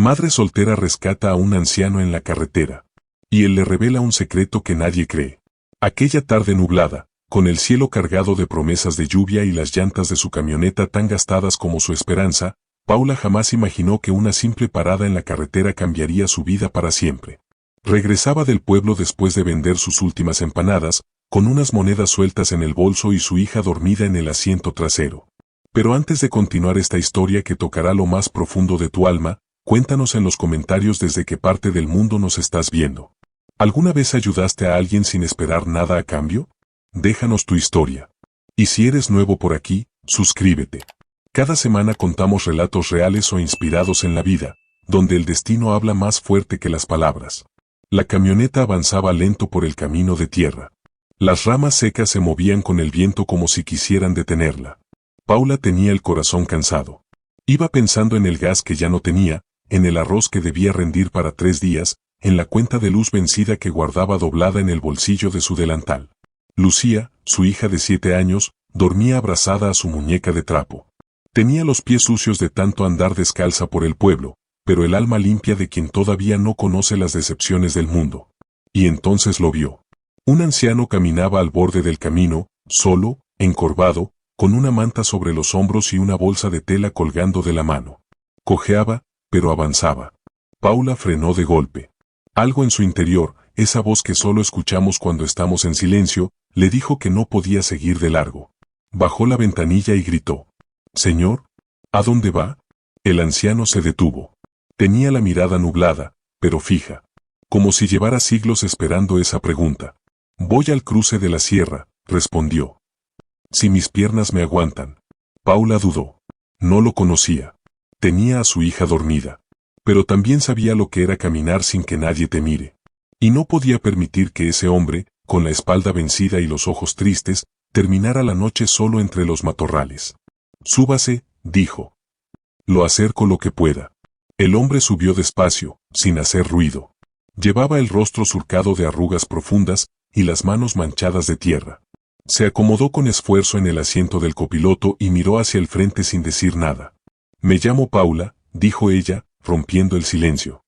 Madre soltera rescata a un anciano en la carretera. Y él le revela un secreto que nadie cree. Aquella tarde nublada, con el cielo cargado de promesas de lluvia y las llantas de su camioneta tan gastadas como su esperanza, Paula jamás imaginó que una simple parada en la carretera cambiaría su vida para siempre. Regresaba del pueblo después de vender sus últimas empanadas, con unas monedas sueltas en el bolso y su hija dormida en el asiento trasero. Pero antes de continuar esta historia que tocará lo más profundo de tu alma, cuéntanos en los comentarios desde qué parte del mundo nos estás viendo. ¿Alguna vez ayudaste a alguien sin esperar nada a cambio? Déjanos tu historia. Y si eres nuevo por aquí, suscríbete. Cada semana contamos relatos reales o inspirados en la vida, donde el destino habla más fuerte que las palabras. La camioneta avanzaba lento por el camino de tierra. Las ramas secas se movían con el viento como si quisieran detenerla. Paula tenía el corazón cansado. Iba pensando en el gas que ya no tenía, en el arroz que debía rendir para 3 días, en la cuenta de luz vencida que guardaba doblada en el bolsillo de su delantal. Lucía, su hija de 7 años, dormía abrazada a su muñeca de trapo. Tenía los pies sucios de tanto andar descalza por el pueblo, pero el alma limpia de quien todavía no conoce las decepciones del mundo. Y entonces lo vio. Un anciano caminaba al borde del camino, solo, encorvado, con una manta sobre los hombros y una bolsa de tela colgando de la mano. Cojeaba, pero avanzaba. Paula frenó de golpe. Algo en su interior, esa voz que solo escuchamos cuando estamos en silencio, le dijo que no podía seguir de largo. Bajó la ventanilla y gritó: «Señor, ¿a dónde va?». El anciano se detuvo. Tenía la mirada nublada, pero fija. Como si llevara siglos esperando esa pregunta. «Voy al cruce de la sierra», respondió. «Si mis piernas me aguantan». Paula dudó. No lo conocía. Tenía a su hija dormida. Pero también sabía lo que era caminar sin que nadie te mire. Y no podía permitir que ese hombre, con la espalda vencida y los ojos tristes, terminara la noche solo entre los matorrales. «Súbase», dijo. «Lo acerco lo que pueda». El hombre subió despacio, sin hacer ruido. Llevaba el rostro surcado de arrugas profundas y las manos manchadas de tierra. Se acomodó con esfuerzo en el asiento del copiloto y miró hacia el frente sin decir nada. «Me llamo Paula», dijo ella, rompiendo el silencio.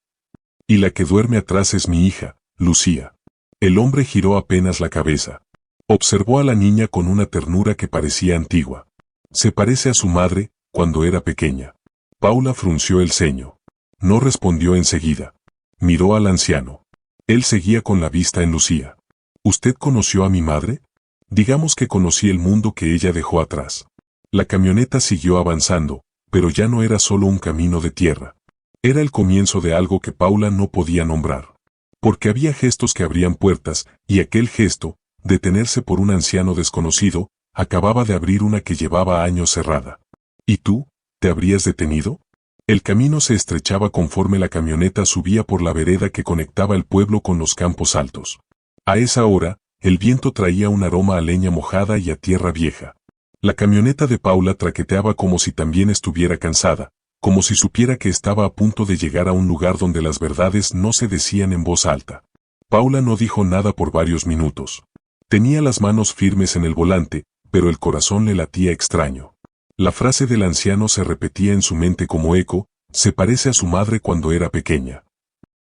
«Y la que duerme atrás es mi hija, Lucía». El hombre giró apenas la cabeza. Observó a la niña con una ternura que parecía antigua. «Se parece a su madre, cuando era pequeña». Paula frunció el ceño. No respondió enseguida. Miró al anciano. Él seguía con la vista en Lucía. «¿Usted conoció a mi madre?». «Digamos que conocí el mundo que ella dejó atrás». La camioneta siguió avanzando, pero ya no era solo un camino de tierra. Era el comienzo de algo que Paula no podía nombrar. Porque había gestos que abrían puertas, y aquel gesto, detenerse por un anciano desconocido, acababa de abrir una que llevaba años cerrada. ¿Y tú? ¿Te habrías detenido? El camino se estrechaba conforme la camioneta subía por la vereda que conectaba el pueblo con los campos altos. A esa hora, el viento traía un aroma a leña mojada y a tierra vieja. La camioneta de Paula traqueteaba como si también estuviera cansada, como si supiera que estaba a punto de llegar a un lugar donde las verdades no se decían en voz alta. Paula no dijo nada por varios minutos. Tenía las manos firmes en el volante, pero el corazón le latía extraño. La frase del anciano se repetía en su mente como eco: «Se parece a su madre cuando era pequeña».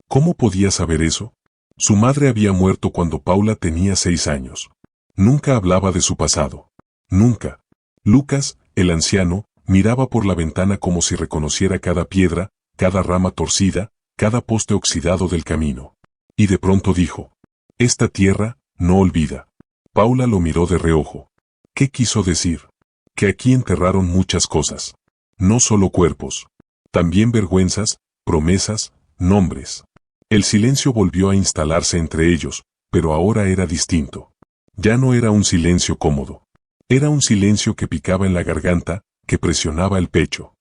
¿Cómo podía saber eso? Su madre había muerto cuando Paula tenía 6 años. Nunca hablaba de su pasado. Nunca. Lucas, el anciano, miraba por la ventana como si reconociera cada piedra, cada rama torcida, cada poste oxidado del camino. Y de pronto dijo: «Esta tierra no olvida». Paula lo miró de reojo. ¿Qué quiso decir? Que aquí enterraron muchas cosas. No solo cuerpos. También vergüenzas, promesas, nombres. El silencio volvió a instalarse entre ellos, pero ahora era distinto. Ya no era un silencio cómodo. Era un silencio que picaba en la garganta, que presionaba el pecho.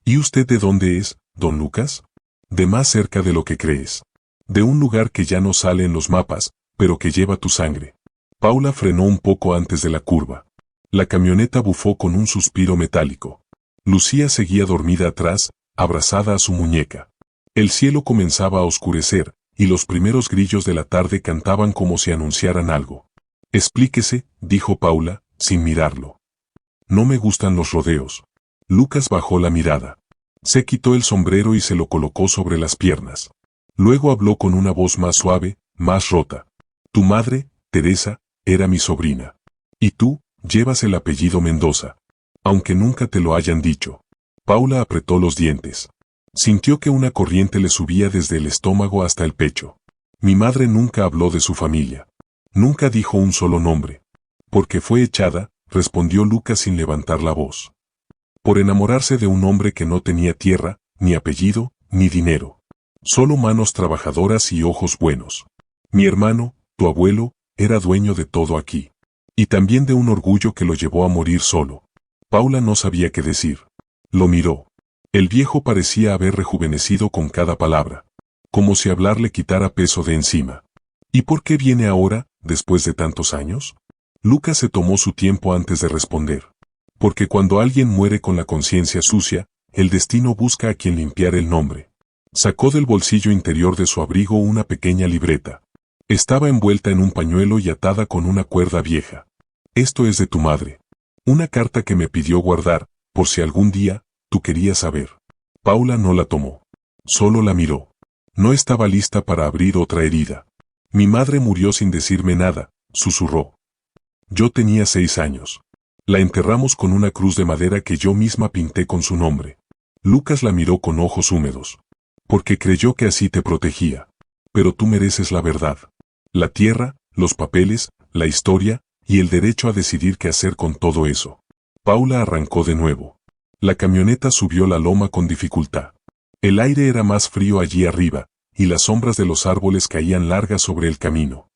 ¿Y usted de dónde es, don Lucas? De más cerca de lo que crees. De un lugar que ya no sale en los mapas, pero que lleva tu sangre. Paula frenó un poco antes de la curva. La camioneta bufó con un suspiro metálico. Lucía seguía dormida atrás, abrazada a su muñeca. El cielo comenzaba a oscurecer, y los primeros grillos de la tarde cantaban como si anunciaran algo. «Explíquese», dijo Paula, sin mirarlo. «No me gustan los rodeos». Lucas bajó la mirada. Se quitó el sombrero y se lo colocó sobre las piernas. Luego habló con una voz más suave, más rota. Tu madre, Teresa, era mi sobrina. Y tú, llevas el apellido Mendoza. Aunque nunca te lo hayan dicho. Paula apretó los dientes. Sintió que una corriente le subía desde el estómago hasta el pecho. Mi madre nunca habló de su familia. Nunca dijo un solo nombre. Porque fue echada, respondió Lucas sin levantar la voz. Por enamorarse de un hombre que no tenía tierra, ni apellido, ni dinero. Solo manos trabajadoras y ojos buenos. Mi hermano, tu abuelo, era dueño de todo aquí. Y también de un orgullo que lo llevó a morir solo. Paula no sabía qué decir. Lo miró. El viejo parecía haber rejuvenecido con cada palabra. Como si hablar le quitara peso de encima. ¿Y por qué viene ahora, después de tantos años? Lucas se tomó su tiempo antes de responder. Porque cuando alguien muere con la conciencia sucia, el destino busca a quien limpiar el nombre. Sacó del bolsillo interior de su abrigo una pequeña libreta. Estaba envuelta en un pañuelo y atada con una cuerda vieja. Esto es de tu madre. Una carta que me pidió guardar, por si algún día, tú querías saber. Paula no la tomó. Solo la miró. No estaba lista para abrir otra herida. Mi madre murió sin decirme nada, susurró. Yo tenía 6 años. La enterramos con una cruz de madera que yo misma pinté con su nombre. Lucas la miró con ojos húmedos. Porque creyó que así te protegía. Pero tú mereces la verdad. La tierra, los papeles, la historia, y el derecho a decidir qué hacer con todo eso. Paula arrancó de nuevo. La camioneta subió la loma con dificultad. El aire era más frío allí arriba, y las sombras de los árboles caían largas sobre el camino.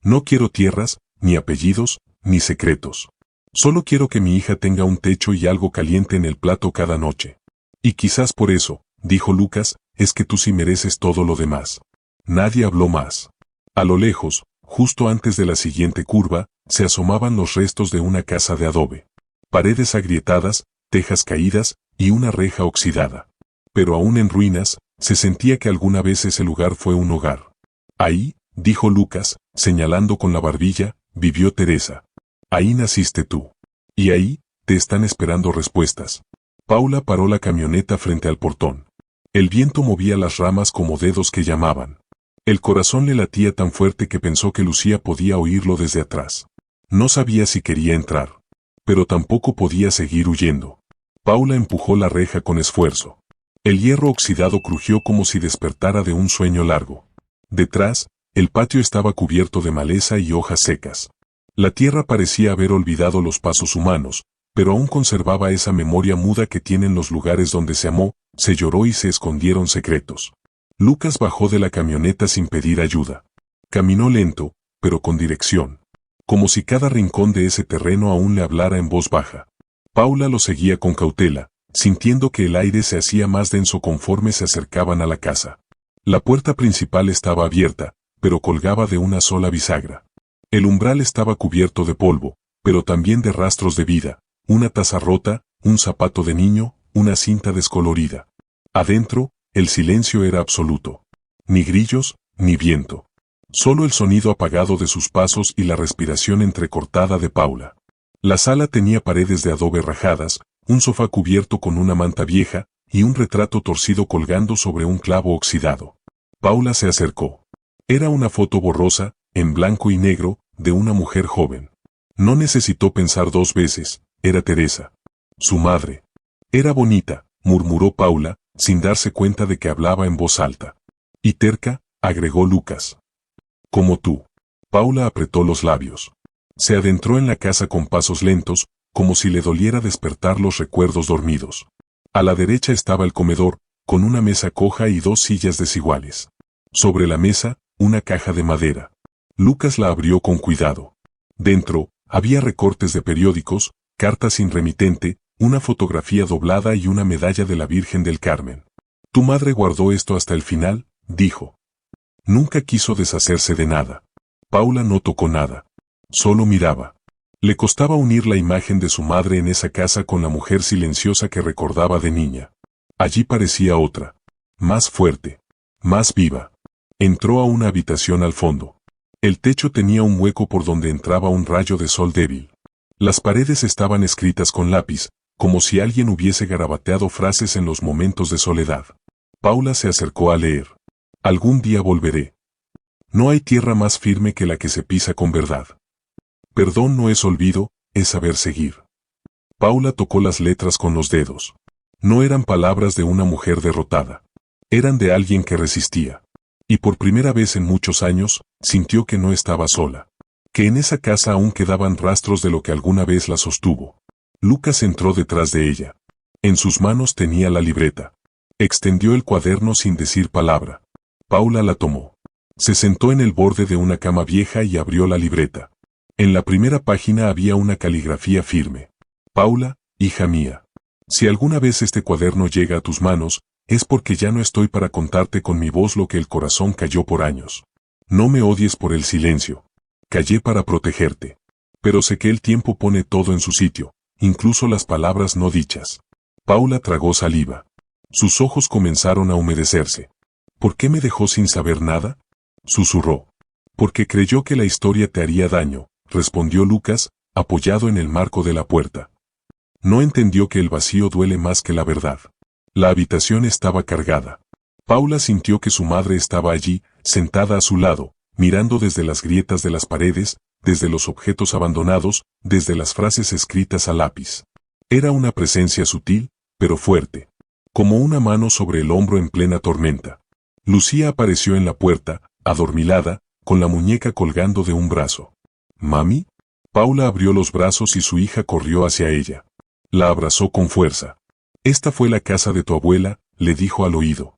No quiero tierras, ni apellidos, ni secretos. Solo quiero que mi hija tenga un techo y algo caliente en el plato cada noche. Y quizás por eso, dijo Lucas, es que tú sí mereces todo lo demás. Nadie habló más. A lo lejos, justo antes de la siguiente curva, se asomaban los restos de una casa de adobe. Paredes agrietadas, tejas caídas, y una reja oxidada. Pero aún en ruinas, se sentía que alguna vez ese lugar fue un hogar. Ahí, dijo Lucas, señalando con la barbilla, vivió Teresa. Ahí naciste tú. Y ahí, te están esperando respuestas. Paula paró la camioneta frente al portón. El viento movía las ramas como dedos que llamaban. El corazón le latía tan fuerte que pensó que Lucía podía oírlo desde atrás. No sabía si quería entrar. Pero tampoco podía seguir huyendo. Paula empujó la reja con esfuerzo. El hierro oxidado crujió como si despertara de un sueño largo. Detrás, el patio estaba cubierto de maleza y hojas secas. La tierra parecía haber olvidado los pasos humanos, pero aún conservaba esa memoria muda que tienen los lugares donde se amó, se lloró y se escondieron secretos. Lucas bajó de la camioneta sin pedir ayuda. Caminó lento, pero con dirección. Como si cada rincón de ese terreno aún le hablara en voz baja. Paula lo seguía con cautela, sintiendo que el aire se hacía más denso conforme se acercaban a la casa. La puerta principal estaba abierta, pero colgaba de una sola bisagra. El umbral estaba cubierto de polvo, pero también de rastros de vida, una taza rota, un zapato de niño, una cinta descolorida. Adentro, el silencio era absoluto. Ni grillos, ni viento. Solo el sonido apagado de sus pasos y la respiración entrecortada de Paula. La sala tenía paredes de adobe rajadas, un sofá cubierto con una manta vieja, y un retrato torcido colgando sobre un clavo oxidado. Paula se acercó. Era una foto borrosa, en blanco y negro, de una mujer joven. No necesitó pensar 2 veces, era Teresa. Su madre. Era bonita, murmuró Paula, sin darse cuenta de que hablaba en voz alta. Y terca, agregó Lucas. Como tú. Paula apretó los labios. Se adentró en la casa con pasos lentos, como si le doliera despertar los recuerdos dormidos. A la derecha estaba el comedor, con una mesa coja y 2 sillas desiguales. Sobre la mesa, una caja de madera. Lucas la abrió con cuidado. Dentro, había recortes de periódicos, cartas sin remitente, una fotografía doblada y una medalla de la Virgen del Carmen. Tu madre guardó esto hasta el final, dijo. Nunca quiso deshacerse de nada. Paula no tocó nada. Solo miraba. Le costaba unir la imagen de su madre en esa casa con la mujer silenciosa que recordaba de niña. Allí parecía otra. Más fuerte. Más viva. Entró a una habitación al fondo. El techo tenía un hueco por donde entraba un rayo de sol débil. Las paredes estaban escritas con lápiz, como si alguien hubiese garabateado frases en los momentos de soledad. Paula se acercó a leer. Algún día volveré. No hay tierra más firme que la que se pisa con verdad. Perdón no es olvido, es saber seguir. Paula tocó las letras con los dedos. No eran palabras de una mujer derrotada. Eran de alguien que resistía. Y por primera vez en muchos años, sintió que no estaba sola. Que en esa casa aún quedaban rastros de lo que alguna vez la sostuvo. Lucas entró detrás de ella. En sus manos tenía la libreta. Extendió el cuaderno sin decir palabra. Paula la tomó. Se sentó en el borde de una cama vieja y abrió la libreta. En la primera página había una caligrafía firme. Paula, hija mía. Si alguna vez este cuaderno llega a tus manos, es porque ya no estoy para contarte con mi voz lo que el corazón calló por años. No me odies por el silencio. Callé para protegerte. Pero sé que el tiempo pone todo en su sitio, incluso las palabras no dichas. Paula tragó saliva. Sus ojos comenzaron a humedecerse. ¿Por qué me dejó sin saber nada?, susurró. Porque creyó que la historia te haría daño, respondió Lucas, apoyado en el marco de la puerta. No entendió que el vacío duele más que la verdad. La habitación estaba cargada. Paula sintió que su madre estaba allí, sentada a su lado, mirando desde las grietas de las paredes, desde los objetos abandonados, desde las frases escritas a lápiz. Era una presencia sutil, pero fuerte. Como una mano sobre el hombro en plena tormenta. Lucía apareció en la puerta, adormilada, con la muñeca colgando de un brazo. ¿Mami? Paula abrió los brazos y su hija corrió hacia ella. La abrazó con fuerza. Esta fue la casa de tu abuela, le dijo al oído.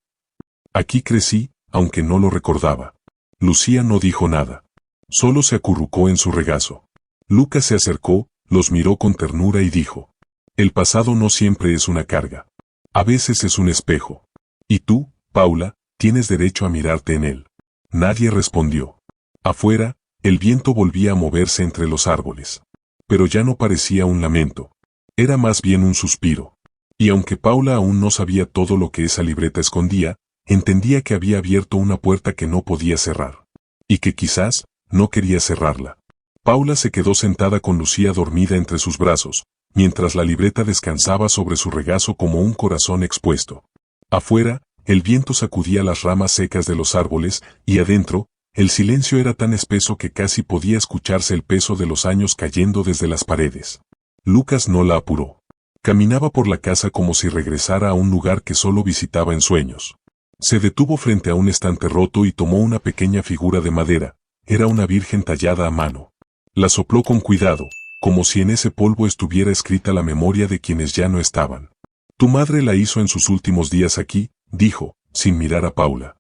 Aquí crecí, aunque no lo recordaba. Lucía no dijo nada. Solo se acurrucó en su regazo. Lucas se acercó, los miró con ternura y dijo. El pasado no siempre es una carga. A veces es un espejo. Y tú, Paula, tienes derecho a mirarte en él. Nadie respondió. Afuera, el viento volvía a moverse entre los árboles. Pero ya no parecía un lamento. Era más bien un suspiro. Y aunque Paula aún no sabía todo lo que esa libreta escondía, entendía que había abierto una puerta que no podía cerrar. Y que quizás, no quería cerrarla. Paula se quedó sentada con Lucía dormida entre sus brazos, mientras la libreta descansaba sobre su regazo como un corazón expuesto. Afuera, el viento sacudía las ramas secas de los árboles, y adentro, el silencio era tan espeso que casi podía escucharse el peso de los años cayendo desde las paredes. Lucas no la apuró. Caminaba por la casa como si regresara a un lugar que solo visitaba en sueños. Se detuvo frente a un estante roto y tomó una pequeña figura de madera. Era una virgen tallada a mano. La sopló con cuidado, como si en ese polvo estuviera escrita la memoria de quienes ya no estaban. Tu madre la hizo en sus últimos días aquí, dijo, sin mirar a Paula.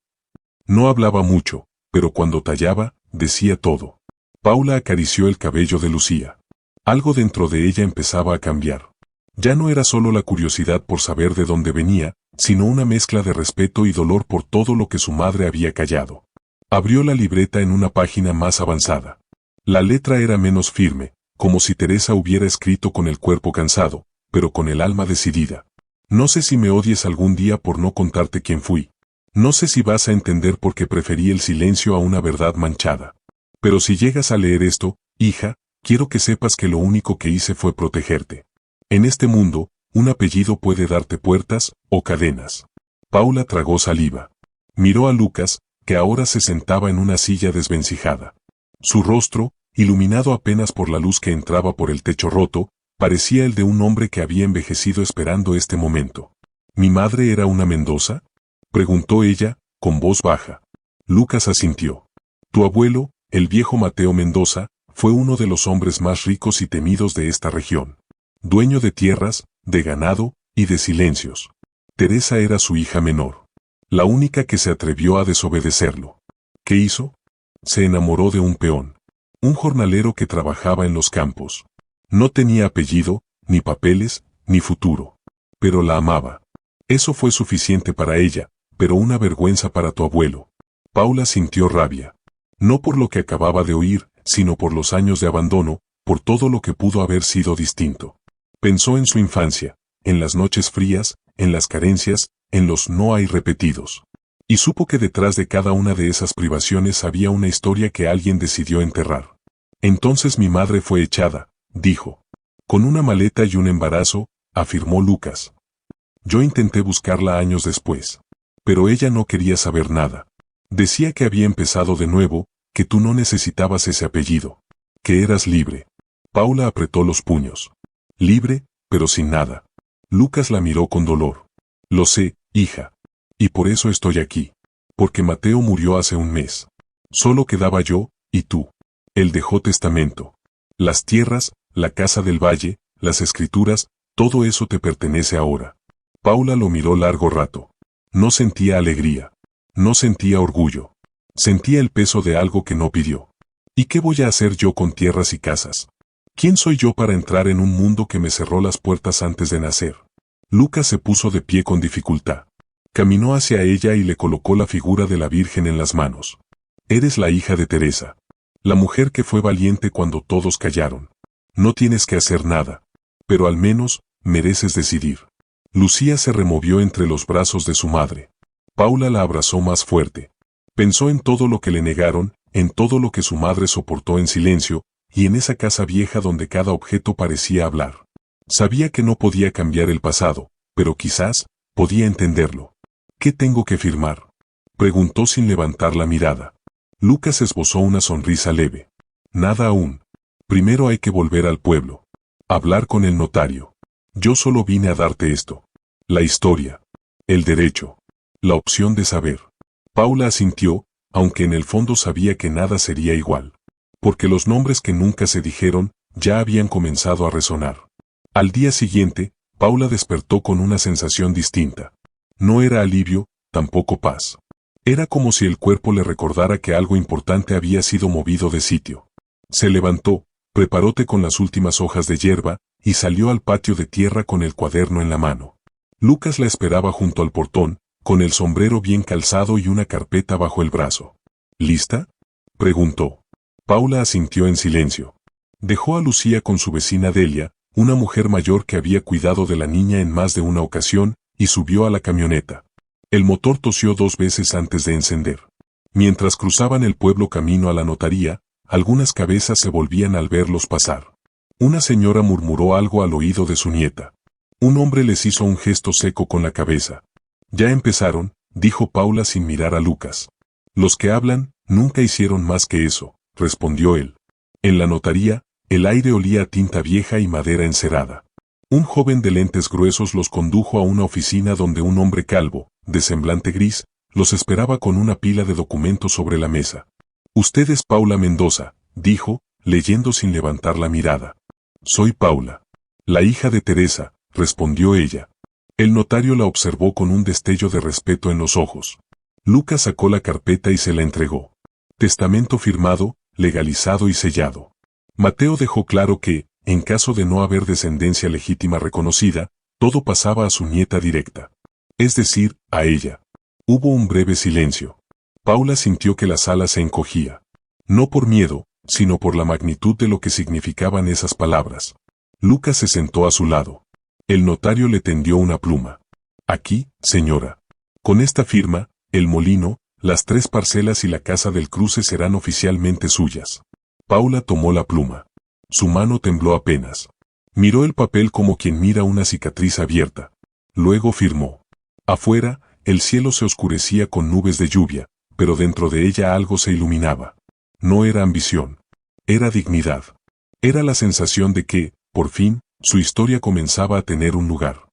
No hablaba mucho, pero cuando tallaba, decía todo. Paula acarició el cabello de Lucía. Algo dentro de ella empezaba a cambiar. Ya no era solo la curiosidad por saber de dónde venía, sino una mezcla de respeto y dolor por todo lo que su madre había callado. Abrió la libreta en una página más avanzada. La letra era menos firme, como si Teresa hubiera escrito con el cuerpo cansado, pero con el alma decidida. No sé si me odies algún día por no contarte quién fui. No sé si vas a entender por qué preferí el silencio a una verdad manchada. Pero si llegas a leer esto, hija, quiero que sepas que lo único que hice fue protegerte. En este mundo, un apellido puede darte puertas o cadenas. Paula tragó saliva. Miró a Lucas, que ahora se sentaba en una silla desvencijada. Su rostro, iluminado apenas por la luz que entraba por el techo roto, parecía el de un hombre que había envejecido esperando este momento. ¿Mi madre era una Mendoza?, preguntó ella, con voz baja. Lucas asintió. Tu abuelo, el viejo Mateo Mendoza, fue uno de los hombres más ricos y temidos de esta región. Dueño de tierras, de ganado, y de silencios. Teresa era su hija menor. La única que se atrevió a desobedecerlo. ¿Qué hizo? Se enamoró de un peón. Un jornalero que trabajaba en los campos. No tenía apellido, ni papeles, ni futuro. Pero la amaba. Eso fue suficiente para ella, pero una vergüenza para tu abuelo. Paula sintió rabia. No por lo que acababa de oír, sino por los años de abandono, por todo lo que pudo haber sido distinto. Pensó en su infancia, en las noches frías, en las carencias, en los no hay repetidos. Y supo que detrás de cada una de esas privaciones había una historia que alguien decidió enterrar. Entonces mi madre fue echada, dijo. Con una maleta y un embarazo, afirmó Lucas. Yo intenté buscarla años después. Pero ella no quería saber nada. Decía que había empezado de nuevo, que tú no necesitabas ese apellido. Que eras libre. Paula apretó los puños. Libre, pero sin nada. Lucas la miró con dolor. Lo sé, hija. Y por eso estoy aquí. Porque Mateo murió hace un mes. Solo quedaba yo, y tú. Él dejó testamento. Las tierras, la casa del valle, las escrituras, todo eso te pertenece ahora. Paula lo miró largo rato. No sentía alegría. No sentía orgullo. Sentía el peso de algo que no pidió. ¿Y qué voy a hacer yo con tierras y casas? ¿Quién soy yo para entrar en un mundo que me cerró las puertas antes de nacer? Lucas se puso de pie con dificultad. Caminó hacia ella y le colocó la figura de la Virgen en las manos. Eres la hija de Teresa. La mujer que fue valiente cuando todos callaron. No tienes que hacer nada. Pero al menos, mereces decidir. Lucía se removió entre los brazos de su madre. Paula la abrazó más fuerte. Pensó en todo lo que le negaron, en todo lo que su madre soportó en silencio, y en esa casa vieja donde cada objeto parecía hablar. Sabía que no podía cambiar el pasado, pero quizás, podía entenderlo. ¿Qué tengo que firmar? Preguntó sin levantar la mirada. Lucas esbozó una sonrisa leve. Nada aún. Primero hay que volver al pueblo. Hablar con el notario. Yo solo vine a darte esto. La historia. El derecho. La opción de saber. Paula asintió, aunque en el fondo sabía que nada sería igual. Porque los nombres que nunca se dijeron, ya habían comenzado a resonar. Al día siguiente, Paula despertó con una sensación distinta. No era alivio, tampoco paz. Era como si el cuerpo le recordara que algo importante había sido movido de sitio. Se levantó, preparó té con las últimas hojas de hierba, y salió al patio de tierra con el cuaderno en la mano. Lucas la esperaba junto al portón, con el sombrero bien calzado y una carpeta bajo el brazo. ¿Lista?, preguntó. Paula asintió en silencio. Dejó a Lucía con su vecina Delia, una mujer mayor que había cuidado de la niña en más de una ocasión, y subió a la camioneta. El motor tosió 2 veces antes de encender. Mientras cruzaban el pueblo camino a la notaría, algunas cabezas se volvían al verlos pasar. Una señora murmuró algo al oído de su nieta. Un hombre les hizo un gesto seco con la cabeza. Ya empezaron, dijo Paula sin mirar a Lucas. Los que hablan, nunca hicieron más que eso, respondió él. En la notaría, el aire olía a tinta vieja y madera encerada. Un joven de lentes gruesos los condujo a una oficina donde un hombre calvo, de semblante gris, los esperaba con una pila de documentos sobre la mesa. Usted es Paula Mendoza, dijo, leyendo sin levantar la mirada. Soy Paula. La hija de Teresa, respondió ella. El notario la observó con un destello de respeto en los ojos. Lucas sacó la carpeta y se la entregó. Testamento firmado, legalizado y sellado. Mateo dejó claro que, en caso de no haber descendencia legítima reconocida, todo pasaba a su nieta directa. Es decir, a ella. Hubo un breve silencio. Paula sintió que la sala se encogía. No por miedo, sino por la magnitud de lo que significaban esas palabras. Lucas se sentó a su lado. El notario le tendió una pluma. Aquí, señora. Con esta firma, el molino, las 3 parcelas y la casa del cruce serán oficialmente suyas. Paula tomó la pluma. Su mano tembló apenas. Miró el papel como quien mira una cicatriz abierta. Luego firmó. Afuera, el cielo se oscurecía con nubes de lluvia, pero dentro de ella algo se iluminaba. No era ambición. Era dignidad. Era la sensación de que, por fin, su historia comenzaba a tener un lugar.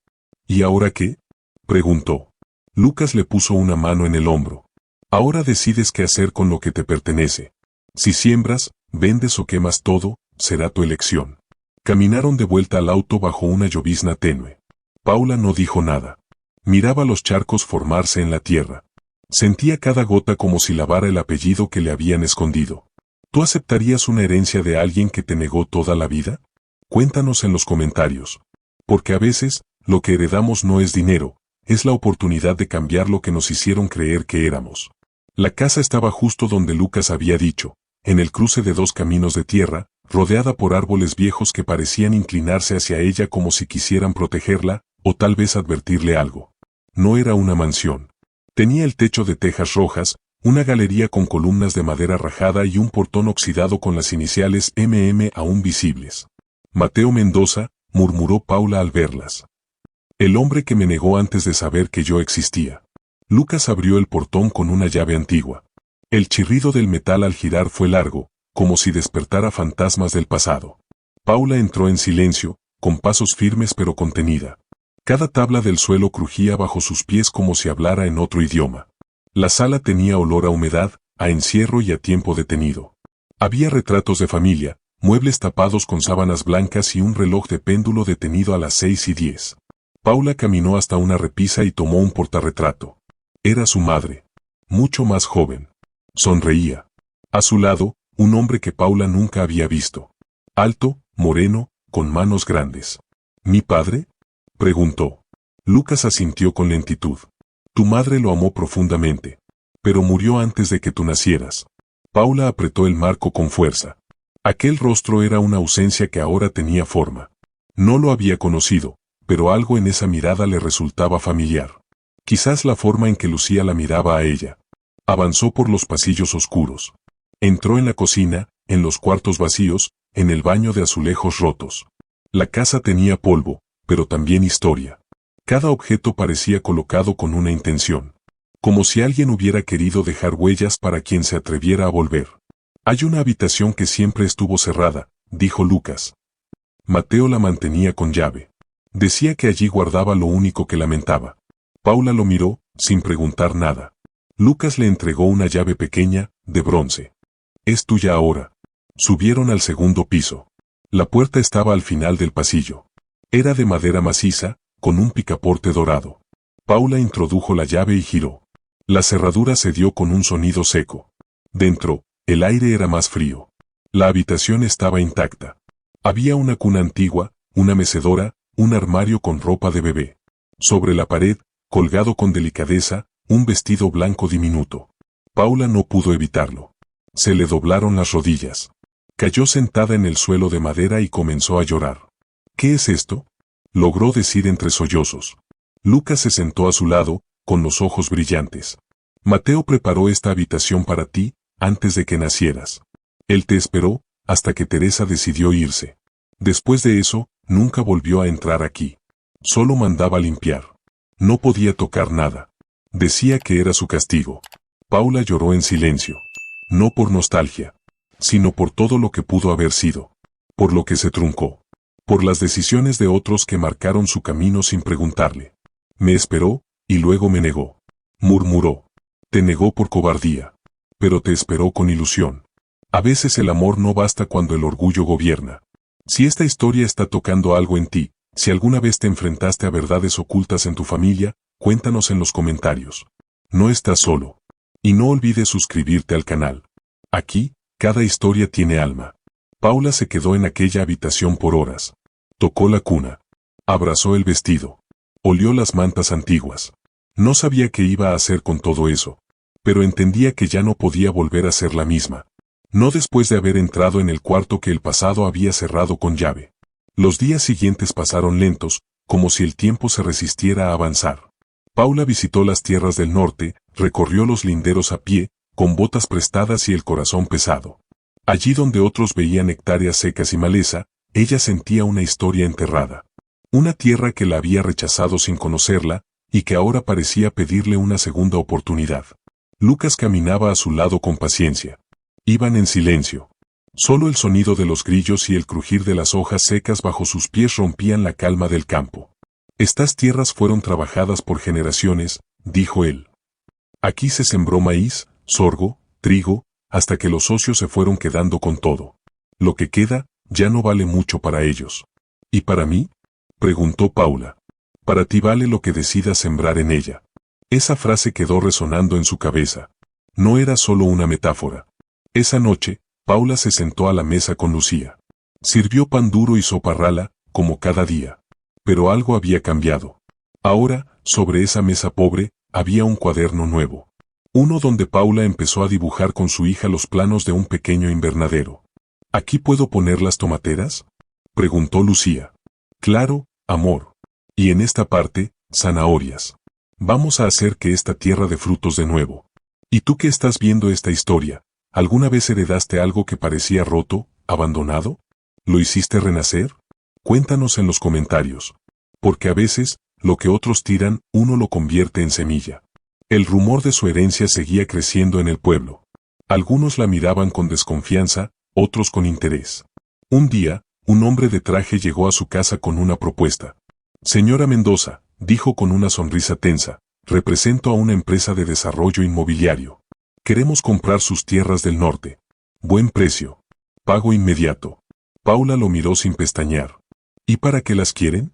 ¿Y ahora qué?, preguntó. Lucas le puso una mano en el hombro. Ahora decides qué hacer con lo que te pertenece. Si siembras, vendes o quemas todo, será tu elección. Caminaron de vuelta al auto bajo una llovizna tenue. Paula no dijo nada. Miraba los charcos formarse en la tierra. Sentía cada gota como si lavara el apellido que le habían escondido. ¿Tú aceptarías una herencia de alguien que te negó toda la vida? Cuéntanos en los comentarios. Porque a veces, lo que heredamos no es dinero, es la oportunidad de cambiar lo que nos hicieron creer que éramos. La casa estaba justo donde Lucas había dicho, en el cruce de 2 caminos de tierra, rodeada por árboles viejos que parecían inclinarse hacia ella como si quisieran protegerla, o tal vez advertirle algo. No era una mansión. Tenía el techo de tejas rojas, una galería con columnas de madera rajada y un portón oxidado con las iniciales MM aún visibles. Mateo Mendoza, murmuró Paula al verlas. El hombre que me negó antes de saber que yo existía. Lucas abrió el portón con una llave antigua. El chirrido del metal al girar fue largo, como si despertara fantasmas del pasado. Paula entró en silencio, con pasos firmes pero contenida. Cada tabla del suelo crujía bajo sus pies como si hablara en otro idioma. La sala tenía olor a humedad, a encierro y a tiempo detenido. Había retratos de familia, muebles tapados con sábanas blancas y un reloj de péndulo detenido a las 6:10. Paula caminó hasta una repisa y tomó un portarretrato. Era su madre. Mucho más joven. Sonreía. A su lado, un hombre que Paula nunca había visto. Alto, moreno, con manos grandes. ¿Mi padre?, preguntó. Lucas asintió con lentitud. Tu madre lo amó profundamente. Pero murió antes de que tú nacieras. Paula apretó el marco con fuerza. Aquel rostro era una ausencia que ahora tenía forma. No lo había conocido, pero algo en esa mirada le resultaba familiar. Quizás la forma en que Lucía la miraba a ella. Avanzó por los pasillos oscuros. Entró en la cocina, en los cuartos vacíos, en el baño de azulejos rotos. La casa tenía polvo, pero también historia. Cada objeto parecía colocado con una intención. Como si alguien hubiera querido dejar huellas para quien se atreviera a volver. Hay una habitación que siempre estuvo cerrada, dijo Lucas. Mateo la mantenía con llave. Decía que allí guardaba lo único que lamentaba. Paula lo miró, sin preguntar nada. Lucas le entregó una llave pequeña, de bronce. Es tuya ahora. Subieron al segundo piso. La puerta estaba al final del pasillo. Era de madera maciza, con un picaporte dorado. Paula introdujo la llave y giró. La cerradura cedió con un sonido seco. Dentro, el aire era más frío. La habitación estaba intacta. Había una cuna antigua, una mecedora, un armario con ropa de bebé. Sobre la pared, colgado con delicadeza, un vestido blanco diminuto. Paula no pudo evitarlo. Se le doblaron las rodillas. Cayó sentada en el suelo de madera y comenzó a llorar. ¿Qué es esto?, logró decir entre sollozos. Lucas se sentó a su lado, con los ojos brillantes. Mateo preparó esta habitación para ti, antes de que nacieras. Él te esperó, hasta que Teresa decidió irse. Después de eso, nunca volvió a entrar aquí. Solo mandaba limpiar. No podía tocar nada. Decía que era su castigo. Paula lloró en silencio. No por nostalgia, sino por todo lo que pudo haber sido. Por lo que se truncó. Por las decisiones de otros que marcaron su camino sin preguntarle. Me esperó, y luego me negó. Murmuró. Te negó por cobardía. Pero te esperó con ilusión. A veces el amor no basta cuando el orgullo gobierna. Si esta historia está tocando algo en ti, si alguna vez te enfrentaste a verdades ocultas en tu familia, cuéntanos en los comentarios. No estás solo. Y no olvides suscribirte al canal. Aquí, cada historia tiene alma. Paula se quedó en aquella habitación por horas. Tocó la cuna. Abrazó el vestido. Olió las mantas antiguas. No sabía qué iba a hacer con todo eso. Pero entendía que ya no podía volver a ser la misma. No después de haber entrado en el cuarto que el pasado había cerrado con llave. Los días siguientes pasaron lentos, como si el tiempo se resistiera a avanzar. Paula visitó las tierras del norte, recorrió los linderos a pie, con botas prestadas y el corazón pesado. Allí donde otros veían hectáreas secas y maleza, ella sentía una historia enterrada. Una tierra que la había rechazado sin conocerla, y que ahora parecía pedirle una segunda oportunidad. Lucas caminaba a su lado con paciencia. Iban en silencio. Solo el sonido de los grillos y el crujir de las hojas secas bajo sus pies rompían la calma del campo. Estas tierras fueron trabajadas por generaciones, dijo él. Aquí se sembró maíz, sorgo, trigo, hasta que los socios se fueron quedando con todo. Lo que queda, ya no vale mucho para ellos. ¿Y para mí?, preguntó Paula. Para ti vale lo que decidas sembrar en ella. Esa frase quedó resonando en su cabeza. No era solo una metáfora. Esa noche, Paula se sentó a la mesa con Lucía. Sirvió pan duro y sopa rala, como cada día. Pero algo había cambiado. Ahora, sobre esa mesa pobre, había un cuaderno nuevo. Uno donde Paula empezó a dibujar con su hija los planos de un pequeño invernadero. ¿Aquí puedo poner las tomateras?, preguntó Lucía. Claro, amor. Y en esta parte, zanahorias. Vamos a hacer que esta tierra dé frutos de nuevo. ¿Y tú que estás viendo esta historia, alguna vez heredaste algo que parecía roto, abandonado? ¿Lo hiciste renacer? Cuéntanos en los comentarios. Porque a veces, lo que otros tiran, uno lo convierte en semilla. El rumor de su herencia seguía creciendo en el pueblo. Algunos la miraban con desconfianza, otros con interés. Un día, un hombre de traje llegó a su casa con una propuesta. Señora Mendoza, dijo con una sonrisa tensa, represento a una empresa de desarrollo inmobiliario. Queremos comprar sus tierras del norte. Buen precio. Pago inmediato. Paula lo miró sin pestañear. ¿Y para qué las quieren?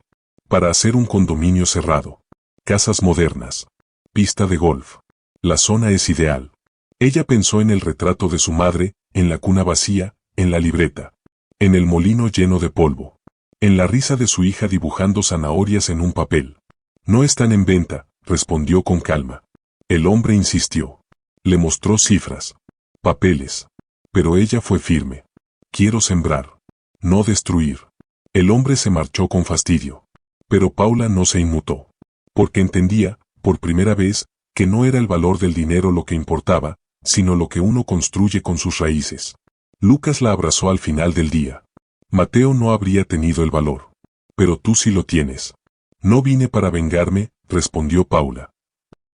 Para hacer un condominio cerrado. Casas modernas. Pista de golf. La zona es ideal. Ella pensó en el retrato de su madre, en la cuna vacía, en la libreta. En el molino lleno de polvo. En la risa de su hija dibujando zanahorias en un papel. No están en venta, respondió con calma. El hombre insistió. Le mostró cifras. Papeles. Pero ella fue firme. Quiero sembrar. No destruir. El hombre se marchó con fastidio. Pero Paula no se inmutó. Porque entendía, por primera vez, que no era el valor del dinero lo que importaba, sino lo que uno construye con sus raíces. Lucas la abrazó al final del día. Mateo no habría tenido el valor. Pero tú sí lo tienes. No vine para vengarme, respondió Paula.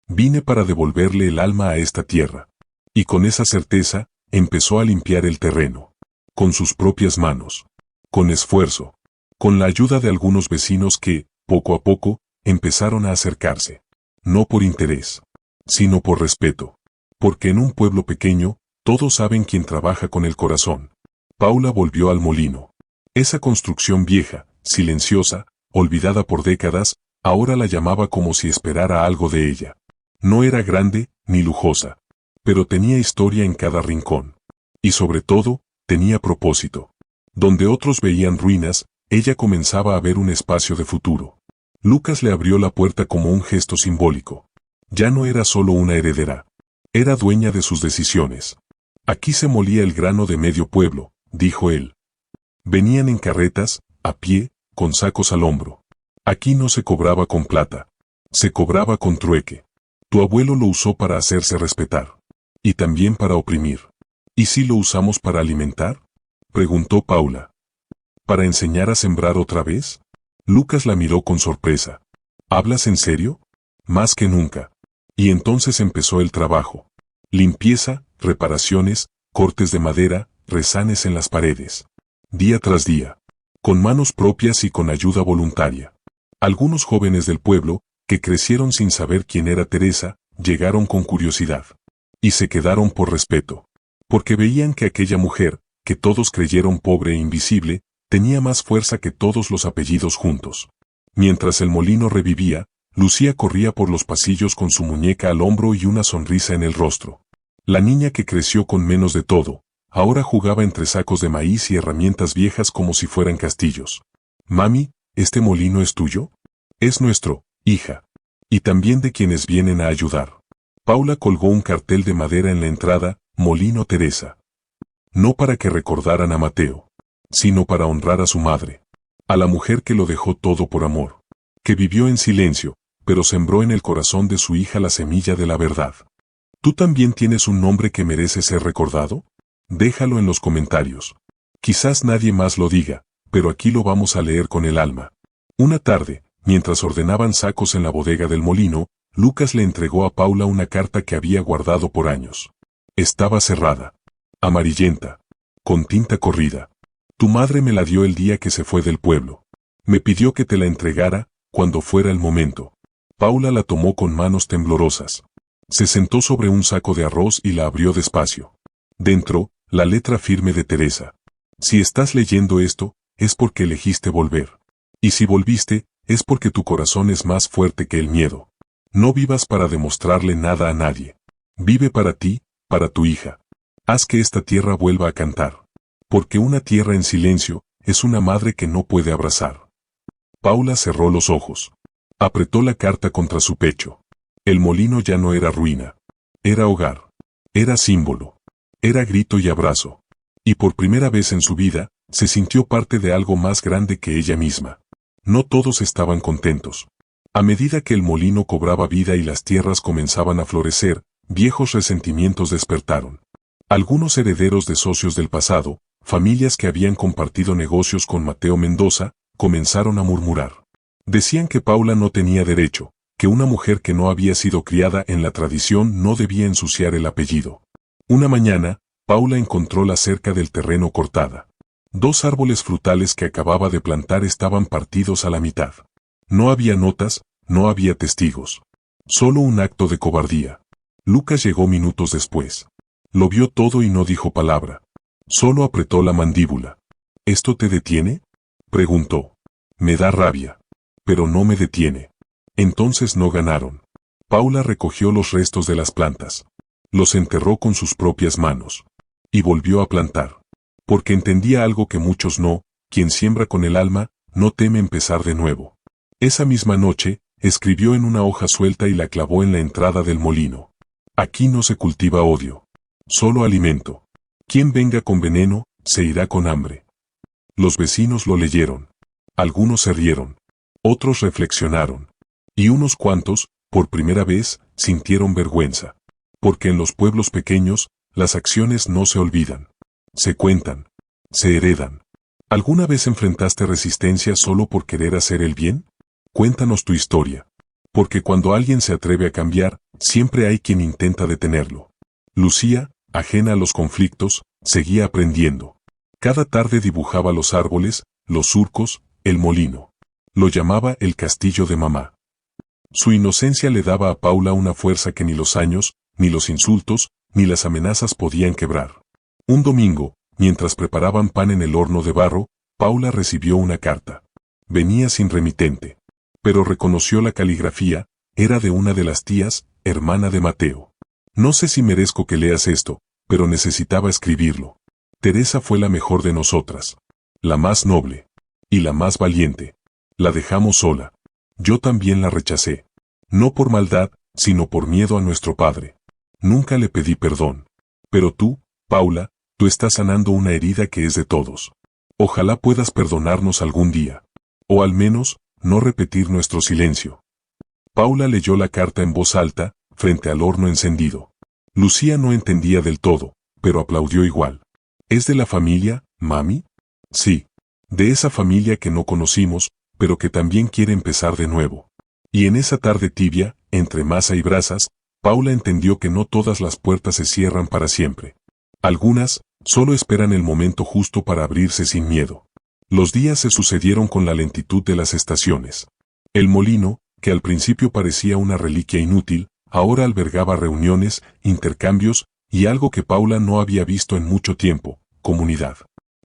Vine para devolverle el alma a esta tierra. Y con esa certeza, empezó a limpiar el terreno. Con sus propias manos. Con esfuerzo. Con la ayuda de algunos vecinos que, poco a poco, empezaron a acercarse. No por interés, sino por respeto. Porque en un pueblo pequeño, todos saben quién trabaja con el corazón. Paula volvió al molino. Esa construcción vieja, silenciosa, olvidada por décadas, ahora la llamaba como si esperara algo de ella. No era grande, ni lujosa. Pero tenía historia en cada rincón. Y sobre todo, tenía propósito. Donde otros veían ruinas, ella comenzaba a ver un espacio de futuro. Lucas le abrió la puerta como un gesto simbólico. Ya no era solo una heredera. Era dueña de sus decisiones. Aquí se molía el grano de medio pueblo, dijo él. Venían en carretas, a pie, con sacos al hombro. Aquí no se cobraba con plata. Se cobraba con trueque. Tu abuelo lo usó para hacerse respetar. Y también para oprimir. ¿Y si lo usamos para alimentar? Preguntó Paula. ¿Para enseñar a sembrar otra vez? Lucas la miró con sorpresa. ¿Hablas en serio? Más que nunca. Y entonces empezó el trabajo. Limpieza, reparaciones, cortes de madera, rezanes en las paredes. Día tras día. Con manos propias y con ayuda voluntaria. Algunos jóvenes del pueblo, que crecieron sin saber quién era Teresa, llegaron con curiosidad. Y se quedaron por respeto. Porque veían que aquella mujer, que todos creyeron pobre e invisible, tenía más fuerza que todos los apellidos juntos. Mientras el molino revivía, Lucía corría por los pasillos con su muñeca al hombro y una sonrisa en el rostro. La niña que creció con menos de todo, ahora jugaba entre sacos de maíz y herramientas viejas como si fueran castillos. Mami, ¿este molino es tuyo? Es nuestro, hija. Y también de quienes vienen a ayudar. Paula colgó un cartel de madera en la entrada, Molino Teresa. No para que recordaran a Mateo, sino para honrar a su madre. A la mujer que lo dejó todo por amor. Que vivió en silencio, pero sembró en el corazón de su hija la semilla de la verdad. ¿Tú también tienes un nombre que merece ser recordado? Déjalo en los comentarios. Quizás nadie más lo diga, pero aquí lo vamos a leer con el alma. Una tarde, mientras ordenaban sacos en la bodega del molino, Lucas le entregó a Paula una carta que había guardado por años. Estaba cerrada. Amarillenta. Con tinta corrida. Tu madre me la dio el día que se fue del pueblo. Me pidió que te la entregara, cuando fuera el momento. Paula la tomó con manos temblorosas. Se sentó sobre un saco de arroz y la abrió despacio. Dentro, la letra firme de Teresa. Si estás leyendo esto, es porque elegiste volver. Y si volviste, es porque tu corazón es más fuerte que el miedo. No vivas para demostrarle nada a nadie. Vive para ti, para tu hija. Haz que esta tierra vuelva a cantar. Porque una tierra en silencio, es una madre que no puede abrazar. Paula cerró los ojos. Apretó la carta contra su pecho. El molino ya no era ruina. Era hogar. Era símbolo. Era grito y abrazo. Y por primera vez en su vida, se sintió parte de algo más grande que ella misma. No todos estaban contentos. A medida que el molino cobraba vida y las tierras comenzaban a florecer, viejos resentimientos despertaron. Algunos herederos de socios del pasado, familias que habían compartido negocios con Mateo Mendoza, comenzaron a murmurar. Decían que Paula no tenía derecho, que una mujer que no había sido criada en la tradición no debía ensuciar el apellido. Una mañana, Paula encontró la cerca del terreno cortada. 2 árboles frutales que acababa de plantar estaban partidos a la mitad. No había notas, no había testigos. Solo un acto de cobardía. Lucas llegó minutos después. Lo vio todo y no dijo palabra. Solo apretó la mandíbula. ¿Esto te detiene?, preguntó. Me da rabia. Pero no me detiene. Entonces no ganaron. Paula recogió los restos de las plantas. Los enterró con sus propias manos. Y volvió a plantar. Porque entendía algo que muchos no: quien siembra con el alma, no teme empezar de nuevo. Esa misma noche, escribió en una hoja suelta y la clavó en la entrada del molino. Aquí no se cultiva odio. Solo alimento. Quien venga con veneno, se irá con hambre. Los vecinos lo leyeron. Algunos se rieron. Otros reflexionaron. Y unos cuantos, por primera vez, sintieron vergüenza. Porque en los pueblos pequeños, las acciones no se olvidan. Se cuentan. Se heredan. ¿Alguna vez enfrentaste resistencia solo por querer hacer el bien? Cuéntanos tu historia. Porque cuando alguien se atreve a cambiar, siempre hay quien intenta detenerlo. Lucía, ajena a los conflictos, seguía aprendiendo. Cada tarde dibujaba los árboles, los surcos, el molino. Lo llamaba el castillo de mamá. Su inocencia le daba a Paula una fuerza que ni los años, ni los insultos, ni las amenazas podían quebrar. Un domingo, mientras preparaban pan en el horno de barro, Paula recibió una carta. Venía sin remitente. Pero reconoció la caligrafía: era de una de las tías, hermana de Mateo. No sé si merezco que leas esto, pero necesitaba escribirlo. Teresa fue la mejor de nosotras. La más noble. Y la más valiente. La dejamos sola. Yo también la rechacé. No por maldad, sino por miedo a nuestro padre. Nunca le pedí perdón. Pero tú, Paula, tú estás sanando una herida que es de todos. Ojalá puedas perdonarnos algún día. O al menos, no repetir nuestro silencio. Paula leyó la carta en voz alta, frente al horno encendido. Lucía no entendía del todo, pero aplaudió igual. ¿Es de la familia, mami? Sí. De esa familia que no conocimos, pero que también quiere empezar de nuevo. Y en esa tarde tibia, entre masa y brasas, Paula entendió que no todas las puertas se cierran para siempre. Algunas, solo esperan el momento justo para abrirse sin miedo. Los días se sucedieron con la lentitud de las estaciones. El molino, que al principio parecía una reliquia inútil, ahora albergaba reuniones, intercambios, y algo que Paula no había visto en mucho tiempo: comunidad.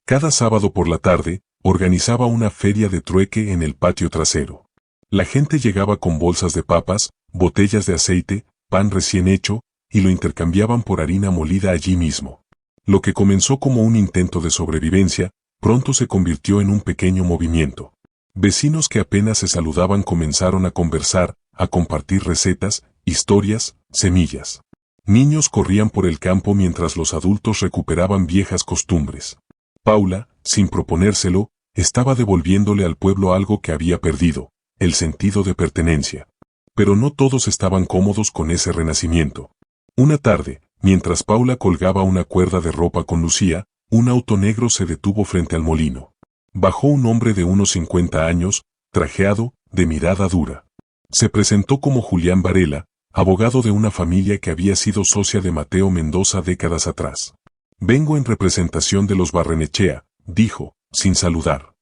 Cada sábado por la tarde, organizaba una feria de trueque en el patio trasero. La gente llegaba con bolsas de papas, botellas de aceite, pan recién hecho, y lo intercambiaban por harina molida allí mismo. Lo que comenzó como un intento de sobrevivencia, pronto se convirtió en un pequeño movimiento. Vecinos que apenas se saludaban comenzaron a conversar, a compartir recetas, historias, semillas. Niños corrían por el campo mientras los adultos recuperaban viejas costumbres. Paula, sin proponérselo, estaba devolviéndole al pueblo algo que había perdido: el sentido de pertenencia. Pero no todos estaban cómodos con ese renacimiento. Una tarde, mientras Paula colgaba una cuerda de ropa con Lucía, un auto negro se detuvo frente al molino. Bajó un hombre de unos 50 años, trajeado, de mirada dura. Se presentó como Julián Varela, abogado de una familia que había sido socia de Mateo Mendoza décadas atrás. Vengo en representación de los Barrenechea, dijo, sin saludar.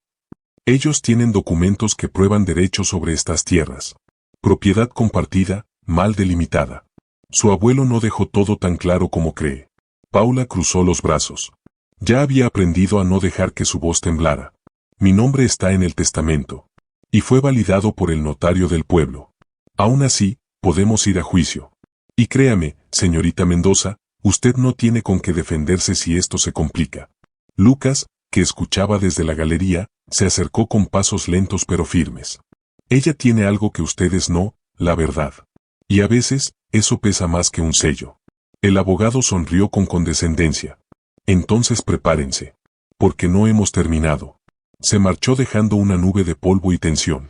Ellos tienen documentos que prueban derechos sobre estas tierras. Propiedad compartida, mal delimitada. Su abuelo no dejó todo tan claro como cree. Paula cruzó los brazos. Ya había aprendido a no dejar que su voz temblara. Mi nombre está en el testamento. Y fue validado por el notario del pueblo. Aún así, podemos ir a juicio. Y créame, señorita Mendoza, usted no tiene con qué defenderse si esto se complica. Lucas, que escuchaba desde la galería, se acercó con pasos lentos pero firmes. Ella tiene algo que ustedes no, la verdad. Y a veces, eso pesa más que un sello. El abogado sonrió con condescendencia. Entonces prepárense. Porque no hemos terminado. Se marchó dejando una nube de polvo y tensión.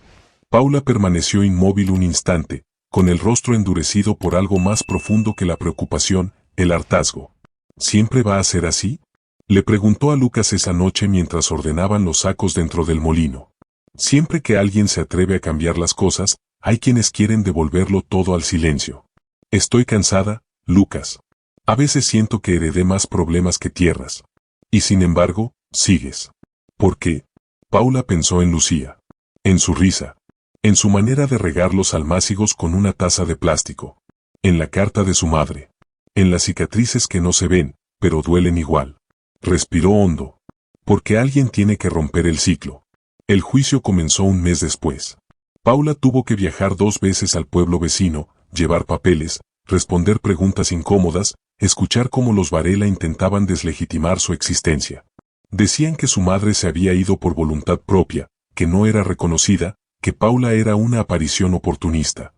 Paula permaneció inmóvil un instante, con el rostro endurecido por algo más profundo que la preocupación, el hartazgo. ¿Siempre va a ser así?, le preguntó a Lucas esa noche mientras ordenaban los sacos dentro del molino. Siempre que alguien se atreve a cambiar las cosas, hay quienes quieren devolverlo todo al silencio. Estoy cansada, Lucas. A veces siento que heredé más problemas que tierras. Y sin embargo, sigues. ¿Por qué? Paula pensó en Lucía. En su risa. En su manera de regar los almácigos con una taza de plástico. En la carta de su madre. En las cicatrices que no se ven, pero duelen igual. Respiró hondo. Porque alguien tiene que romper el ciclo. El juicio comenzó un mes después. Paula tuvo que viajar 2 veces al pueblo vecino, llevar papeles, responder preguntas incómodas, escuchar cómo los Varela intentaban deslegitimar su existencia. Decían que su madre se había ido por voluntad propia, que no era reconocida, que Paula era una aparición oportunista.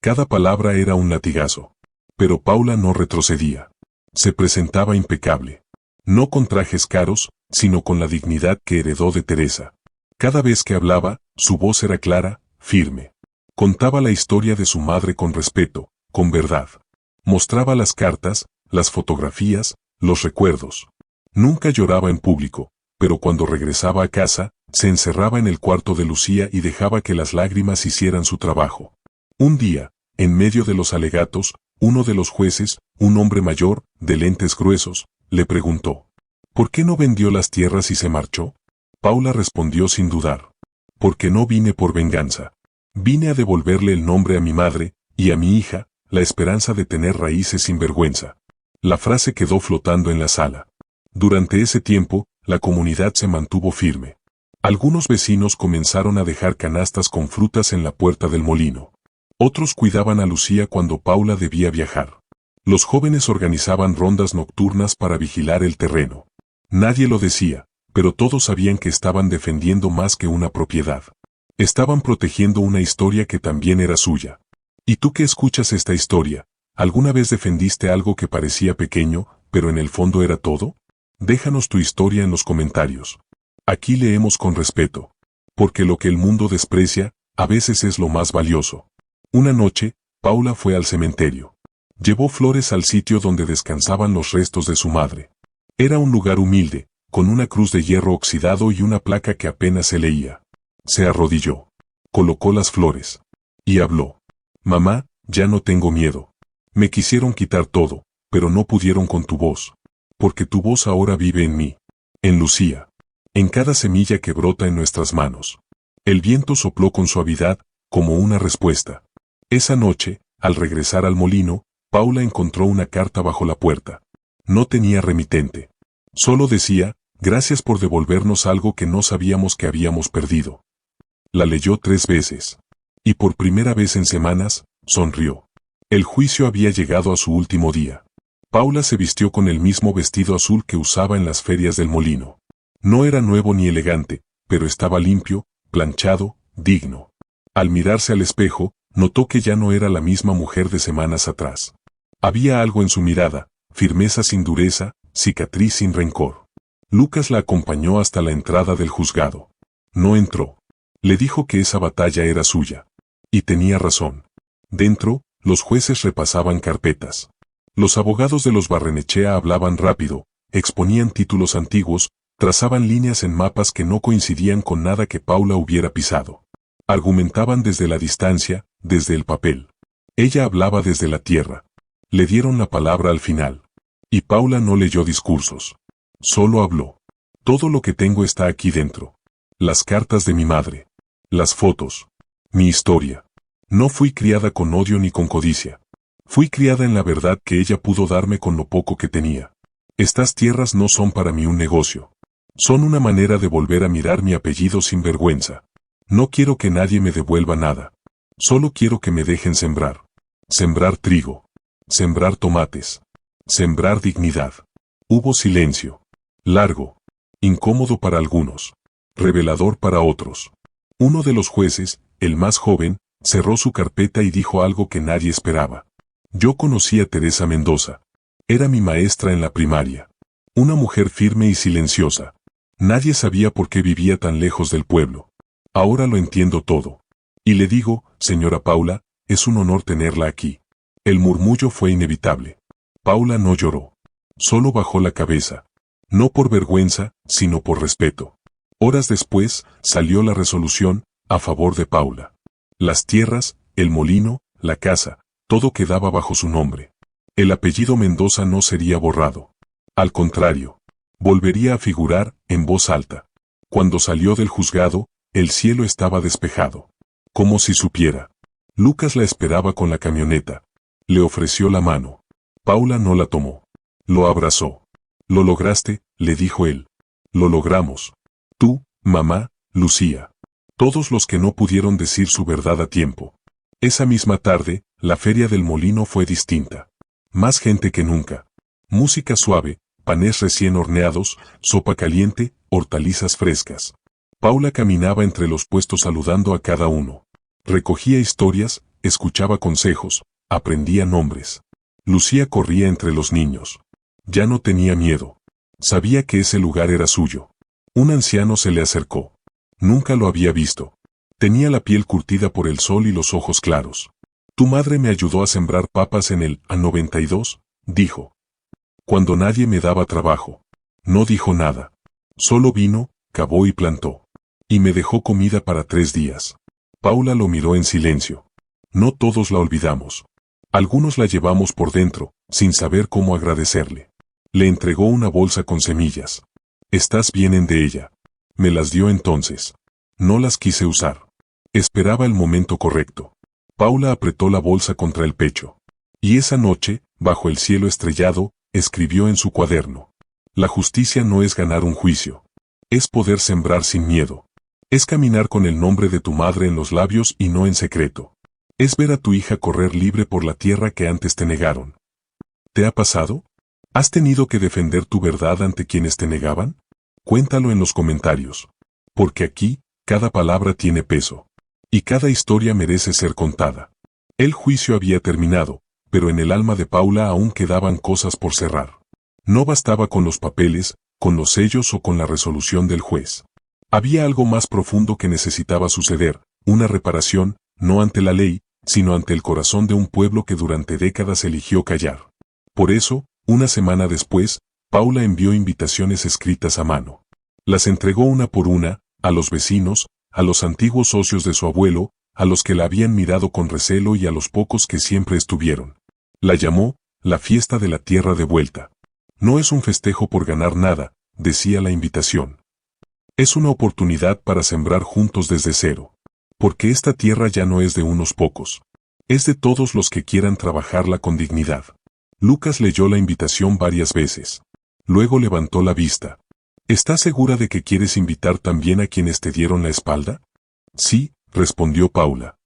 Cada palabra era un latigazo. Pero Paula no retrocedía. Se presentaba impecable. No con trajes caros, sino con la dignidad que heredó de Teresa. Cada vez que hablaba, su voz era clara, firme. Contaba la historia de su madre con respeto, con verdad. Mostraba las cartas, las fotografías, los recuerdos. Nunca lloraba en público, pero cuando regresaba a casa, se encerraba en el cuarto de Lucía y dejaba que las lágrimas hicieran su trabajo. Un día, en medio de los alegatos, uno de los jueces, un hombre mayor, de lentes gruesos, le preguntó: ¿por qué no vendió las tierras y se marchó? Paula respondió sin dudar: porque no vine por venganza. Vine a devolverle el nombre a mi madre, y a mi hija, la esperanza de tener raíces sin vergüenza. La frase quedó flotando en la sala. Durante ese tiempo, la comunidad se mantuvo firme. Algunos vecinos comenzaron a dejar canastas con frutas en la puerta del molino. Otros cuidaban a Lucía cuando Paula debía viajar. Los jóvenes organizaban rondas nocturnas para vigilar el terreno. Nadie lo decía, pero todos sabían que estaban defendiendo más que una propiedad. Estaban protegiendo una historia que también era suya. ¿Y tú que escuchas esta historia, alguna vez defendiste algo que parecía pequeño, pero en el fondo era todo? Déjanos tu historia en los comentarios. Aquí leemos con respeto. Porque lo que el mundo desprecia, a veces es lo más valioso. Una noche, Paula fue al cementerio. Llevó flores al sitio donde descansaban los restos de su madre. Era un lugar humilde, con una cruz de hierro oxidado y una placa que apenas se leía. Se arrodilló. Colocó las flores. Y habló. Mamá, ya no tengo miedo. Me quisieron quitar todo, pero no pudieron con tu voz. Porque tu voz ahora vive en mí. En Lucía. En cada semilla que brota en nuestras manos. El viento sopló con suavidad, como una respuesta. Esa noche, al regresar al molino, Paula encontró una carta bajo la puerta. No tenía remitente. Solo decía: gracias por devolvernos algo que no sabíamos que habíamos perdido. La leyó 3 veces. Y por primera vez en semanas, sonrió. El juicio había llegado a su último día. Paula se vistió con el mismo vestido azul que usaba en las ferias del molino. No era nuevo ni elegante, pero estaba limpio, planchado, digno. Al mirarse al espejo, notó que ya no era la misma mujer de semanas atrás. Había algo en su mirada, firmeza sin dureza, cicatriz sin rencor. Lucas la acompañó hasta la entrada del juzgado. No entró. Le dijo que esa batalla era suya. Y tenía razón. Dentro, los jueces repasaban carpetas. Los abogados de los Barrenechea hablaban rápido, exponían títulos antiguos, trazaban líneas en mapas que no coincidían con nada que Paula hubiera pisado. Argumentaban desde la distancia, desde el papel. Ella hablaba desde la tierra. Le dieron la palabra al final. Y Paula no leyó discursos. Solo habló. Todo lo que tengo está aquí dentro. Las cartas de mi madre. Las fotos. Mi historia. No fui criada con odio ni con codicia. Fui criada en la verdad que ella pudo darme con lo poco que tenía. Estas tierras no son para mí un negocio. Son una manera de volver a mirar mi apellido sin vergüenza. No quiero que nadie me devuelva nada. Solo quiero que me dejen sembrar. Sembrar trigo. Sembrar tomates. Sembrar dignidad. Hubo silencio. Largo. Incómodo para algunos. Revelador para otros. Uno de los jueces, el más joven, cerró su carpeta y dijo algo que nadie esperaba. Yo conocí a Teresa Mendoza. Era mi maestra en la primaria. Una mujer firme y silenciosa. Nadie sabía por qué vivía tan lejos del pueblo. Ahora lo entiendo todo. Y le digo, señora Paula, es un honor tenerla aquí. El murmullo fue inevitable. Paula no lloró. Solo bajó la cabeza. No por vergüenza, sino por respeto. Horas después, salió la resolución, a favor de Paula. Las tierras, el molino, la casa, todo quedaba bajo su nombre. El apellido Mendoza no sería borrado. Al contrario, volvería a figurar, en voz alta. Cuando salió del juzgado, el cielo estaba despejado. Como si supiera. Lucas la esperaba con la camioneta. Le ofreció la mano. Paula no la tomó. Lo abrazó. «Lo lograste», le dijo él. «Lo logramos. Tú, mamá, Lucía. Todos los que no pudieron decir su verdad a tiempo». Esa misma tarde, la feria del molino fue distinta. Más gente que nunca. Música suave, panes recién horneados, sopa caliente, hortalizas frescas. Paula caminaba entre los puestos saludando a cada uno. Recogía historias, escuchaba consejos, aprendía nombres. Lucía corría entre los niños. Ya no tenía miedo. Sabía que ese lugar era suyo. Un anciano se le acercó. Nunca lo había visto. Tenía la piel curtida por el sol y los ojos claros. «Tu madre me ayudó a sembrar papas en el A92», dijo. «Cuando nadie me daba trabajo». No dijo nada. Solo vino, cavó y plantó. Y me dejó comida para 3 días. Paula lo miró en silencio. No todos la olvidamos. Algunos la llevamos por dentro, sin saber cómo agradecerle. Le entregó una bolsa con semillas. «Estás bien de ella». Me las dio entonces. No las quise usar. Esperaba el momento correcto. Paula apretó la bolsa contra el pecho. Y esa noche, bajo el cielo estrellado, escribió en su cuaderno. «La justicia no es ganar un juicio. Es poder sembrar sin miedo. Es caminar con el nombre de tu madre en los labios y no en secreto. Es ver a tu hija correr libre por la tierra que antes te negaron». ¿Te ha pasado? ¿Has tenido que defender tu verdad ante quienes te negaban? Cuéntalo en los comentarios. Porque aquí, cada palabra tiene peso. Y cada historia merece ser contada. El juicio había terminado, pero en el alma de Paula aún quedaban cosas por cerrar. No bastaba con los papeles, con los sellos o con la resolución del juez. Había algo más profundo que necesitaba suceder, una reparación, no ante la ley, sino ante el corazón de un pueblo que durante décadas eligió callar. Por eso, una semana después, Paula envió invitaciones escritas a mano. Las entregó una por una, a los vecinos, a los antiguos socios de su abuelo, a los que la habían mirado con recelo y a los pocos que siempre estuvieron. La llamó, la fiesta de la tierra de vuelta. No es un festejo por ganar nada, decía la invitación. Es una oportunidad para sembrar juntos desde cero. Porque esta tierra ya no es de unos pocos. Es de todos los que quieran trabajarla con dignidad. Lucas leyó la invitación varias veces. Luego levantó la vista. ¿Estás segura de que quieres invitar también a quienes te dieron la espalda? Sí, respondió Paula.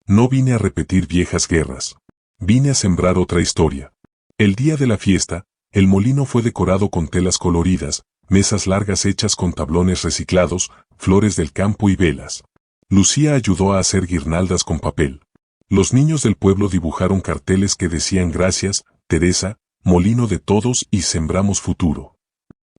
No vine a repetir viejas guerras. Vine a sembrar otra historia. El día de la fiesta, el molino fue decorado con telas coloridas, mesas largas hechas con tablones reciclados, flores del campo y velas. Lucía ayudó a hacer guirnaldas con papel. Los niños del pueblo dibujaron carteles que decían «Gracias, Teresa, molino de todos y sembramos futuro».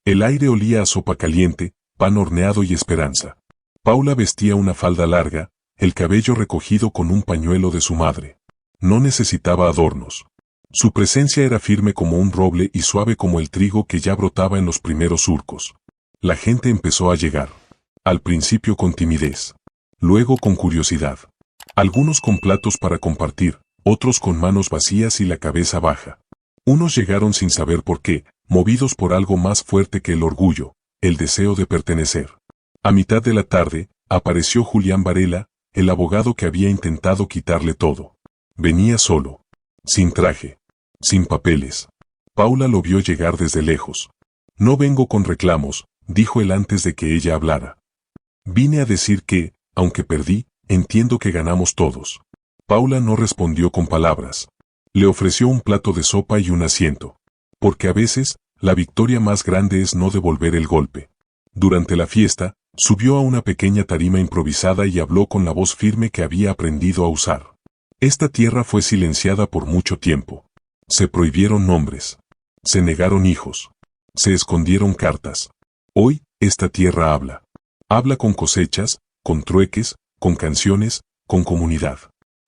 El aire olía a sopa caliente, pan horneado y esperanza. Paula vestía una falda larga, el cabello recogido con un pañuelo de su madre. No necesitaba adornos. Su presencia era firme como un roble y suave como el trigo que ya brotaba en los primeros surcos. La gente empezó a llegar. Al principio con timidez. Luego con curiosidad. Algunos con platos para compartir, otros con manos vacías y la cabeza baja. Unos llegaron sin saber por qué, movidos por algo más fuerte que el orgullo, el deseo de pertenecer. A mitad de la tarde, apareció Julián Varela, el abogado que había intentado quitarle todo. Venía solo. Sin traje. Sin papeles. Paula lo vio llegar desde lejos. «No vengo con reclamos», dijo él antes de que ella hablara. «Vine a decir que, aunque perdí, entiendo que ganamos todos». Paula no respondió con palabras. Le ofreció un plato de sopa y un asiento. Porque a veces, la victoria más grande es no devolver el golpe. Durante la fiesta, subió a una pequeña tarima improvisada y habló con la voz firme que había aprendido a usar. Esta tierra fue silenciada por mucho tiempo. Se prohibieron nombres. Se negaron hijos. Se escondieron cartas. Hoy, esta tierra habla. Habla con cosechas, con trueques, con canciones, con comunidad.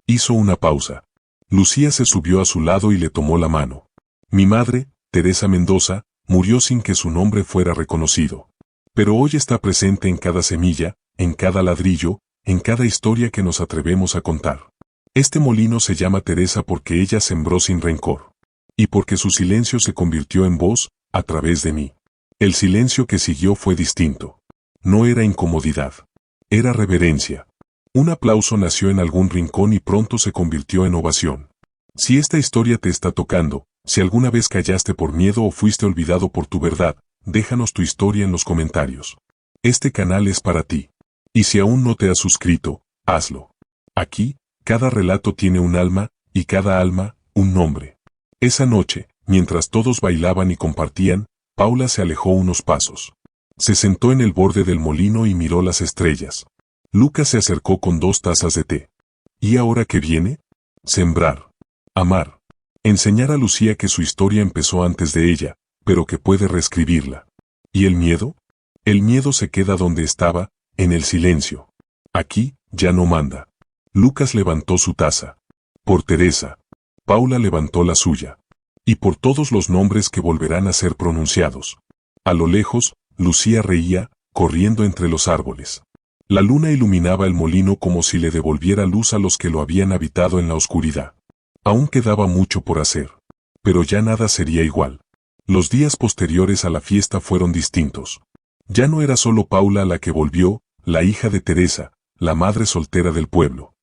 Hizo una pausa. Lucía se subió a su lado y le tomó la mano. «Mi madre, Teresa Mendoza, murió sin que su nombre fuera reconocido. Pero hoy está presente en cada semilla, en cada ladrillo, en cada historia que nos atrevemos a contar. Este molino se llama Teresa porque ella sembró sin rencor. Y porque su silencio se convirtió en voz, a través de mí. El silencio que siguió fue distinto. No era incomodidad. Era reverencia. Un aplauso nació en algún rincón y pronto se convirtió en ovación. Si esta historia te está tocando, si alguna vez callaste por miedo o fuiste olvidado por tu verdad, déjanos tu historia en los comentarios. Este canal es para ti. Y si aún no te has suscrito, hazlo. Aquí, cada relato tiene un alma, y cada alma, un nombre. Esa noche, mientras todos bailaban y compartían, Paula se alejó unos pasos. Se sentó en el borde del molino y miró las estrellas. Lucas se acercó con 2 tazas de té. ¿Y ahora qué viene? Sembrar. Amar. Enseñar a Lucía que su historia empezó antes de ella, pero que puede reescribirla. ¿Y el miedo? El miedo se queda donde estaba, en el silencio. Aquí, ya no manda. Lucas levantó su taza. Por Teresa. Paula levantó la suya. Y por todos los nombres que volverán a ser pronunciados. A lo lejos, Lucía reía, corriendo entre los árboles. La luna iluminaba el molino como si le devolviera luz a los que lo habían habitado en la oscuridad. Aún quedaba mucho por hacer. Pero ya nada sería igual. Los días posteriores a la fiesta fueron distintos. Ya no era solo Paula la que volvió, la hija de Teresa, la madre soltera del pueblo.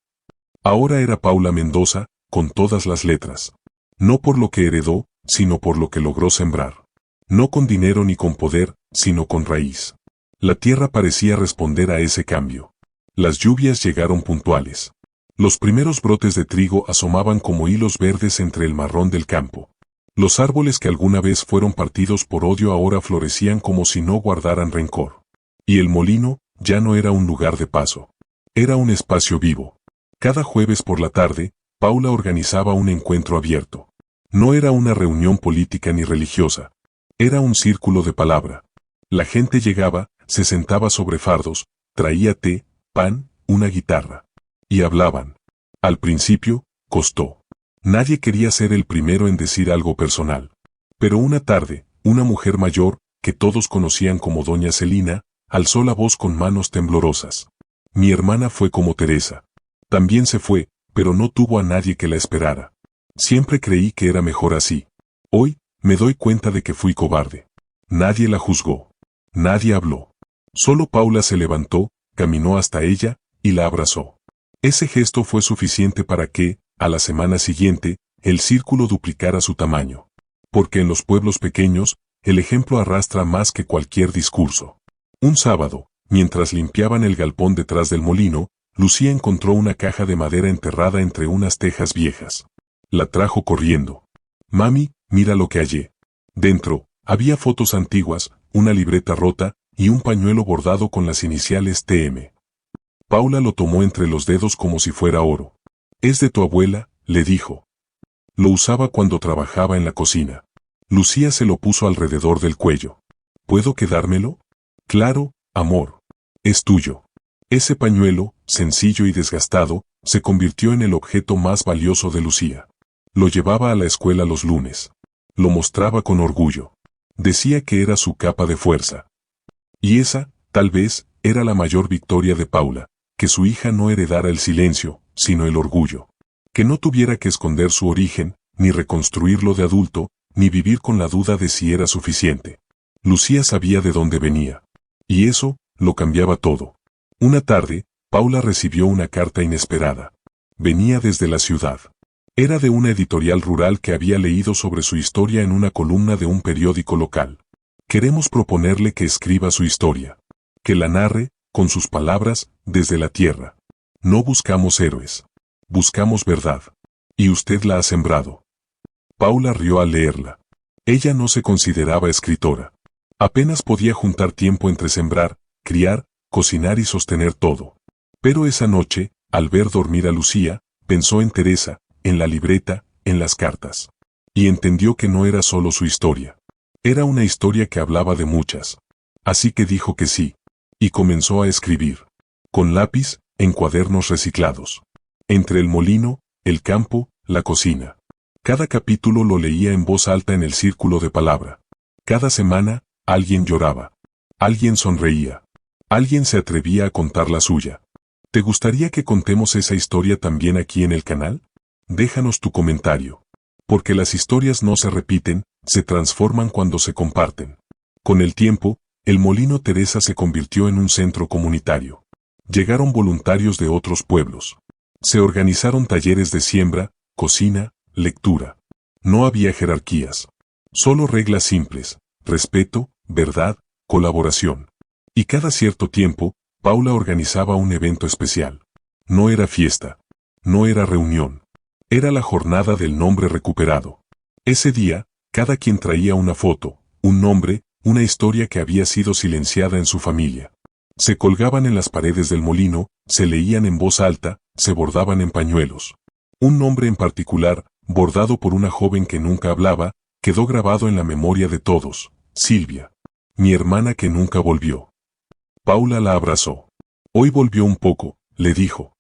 Ahora era Paula Mendoza, con todas las letras. No por lo que heredó, sino por lo que logró sembrar. No con dinero ni con poder, sino con raíz. La tierra parecía responder a ese cambio. Las lluvias llegaron puntuales. Los primeros brotes de trigo asomaban como hilos verdes entre el marrón del campo. Los árboles que alguna vez fueron partidos por odio ahora florecían como si no guardaran rencor. Y el molino, ya no era un lugar de paso. Era un espacio vivo. Cada jueves por la tarde, Paula organizaba un encuentro abierto. No era una reunión política ni religiosa. Era un círculo de palabra. La gente llegaba, se sentaba sobre fardos, traía té, pan, una guitarra. Y hablaban. Al principio, costó. Nadie quería ser el primero en decir algo personal. Pero una tarde, una mujer mayor, que todos conocían como Doña Celina, alzó la voz con manos temblorosas. Mi hermana fue como Teresa. También se fue, pero no tuvo a nadie que la esperara. Siempre creí que era mejor así. Hoy, me doy cuenta de que fui cobarde. Nadie la juzgó. Nadie habló. Solo Paula se levantó, caminó hasta ella, y la abrazó. Ese gesto fue suficiente para que, a la semana siguiente, el círculo duplicara su tamaño. Porque en los pueblos pequeños, el ejemplo arrastra más que cualquier discurso. Un sábado, mientras limpiaban el galpón detrás del molino, Lucía encontró una caja de madera enterrada entre unas tejas viejas. La trajo corriendo. Mami, mira lo que hallé. Dentro, había fotos antiguas, una libreta rota, y un pañuelo bordado con las iniciales TM. Paula lo tomó entre los dedos como si fuera oro. Es de tu abuela, le dijo. Lo usaba cuando trabajaba en la cocina. Lucía se lo puso alrededor del cuello. ¿Puedo quedármelo? Claro, amor. Es tuyo. Ese pañuelo, sencillo y desgastado, se convirtió en el objeto más valioso de Lucía. Lo llevaba a la escuela los lunes. Lo mostraba con orgullo. Decía que era su capa de fuerza. Y esa, tal vez, era la mayor victoria de Paula, que su hija no heredara el silencio, sino el orgullo. Que no tuviera que esconder su origen, ni reconstruirlo de adulto, ni vivir con la duda de si era suficiente. Lucía sabía de dónde venía. Y eso, lo cambiaba todo. Una tarde, Paula recibió una carta inesperada. Venía desde la ciudad. Era de una editorial rural que había leído sobre su historia en una columna de un periódico local. Queremos proponerle que escriba su historia. Que la narre, con sus palabras, desde la tierra. No buscamos héroes. Buscamos verdad. Y usted la ha sembrado. Paula rió al leerla. Ella no se consideraba escritora. Apenas podía juntar tiempo entre sembrar, criar, cocinar y sostener todo. Pero esa noche, al ver dormir a Lucía, pensó en Teresa, en la libreta, en las cartas. Y entendió que no era solo su historia. Era una historia que hablaba de muchas. Así que dijo que sí. Y comenzó a escribir. Con lápiz, en cuadernos reciclados. Entre el molino, el campo, la cocina. Cada capítulo lo leía en voz alta en el círculo de palabra. Cada semana, alguien lloraba. Alguien sonreía. Alguien se atrevía a contar la suya. ¿Te gustaría que contemos esa historia también aquí en el canal? Déjanos tu comentario. Porque las historias no se repiten, se transforman cuando se comparten. Con el tiempo, el Molino Teresa se convirtió en un centro comunitario. Llegaron voluntarios de otros pueblos. Se organizaron talleres de siembra, cocina, lectura. No había jerarquías. Solo reglas simples: respeto, verdad, colaboración. Y cada cierto tiempo, Paula organizaba un evento especial. No era fiesta. No era reunión. Era la jornada del nombre recuperado. Ese día, cada quien traía una foto, un nombre, una historia que había sido silenciada en su familia. Se colgaban en las paredes del molino, se leían en voz alta, se bordaban en pañuelos. Un nombre en particular, bordado por una joven que nunca hablaba, quedó grabado en la memoria de todos: Silvia. Mi hermana que nunca volvió. Paula la abrazó. Hoy volvió un poco, le dijo.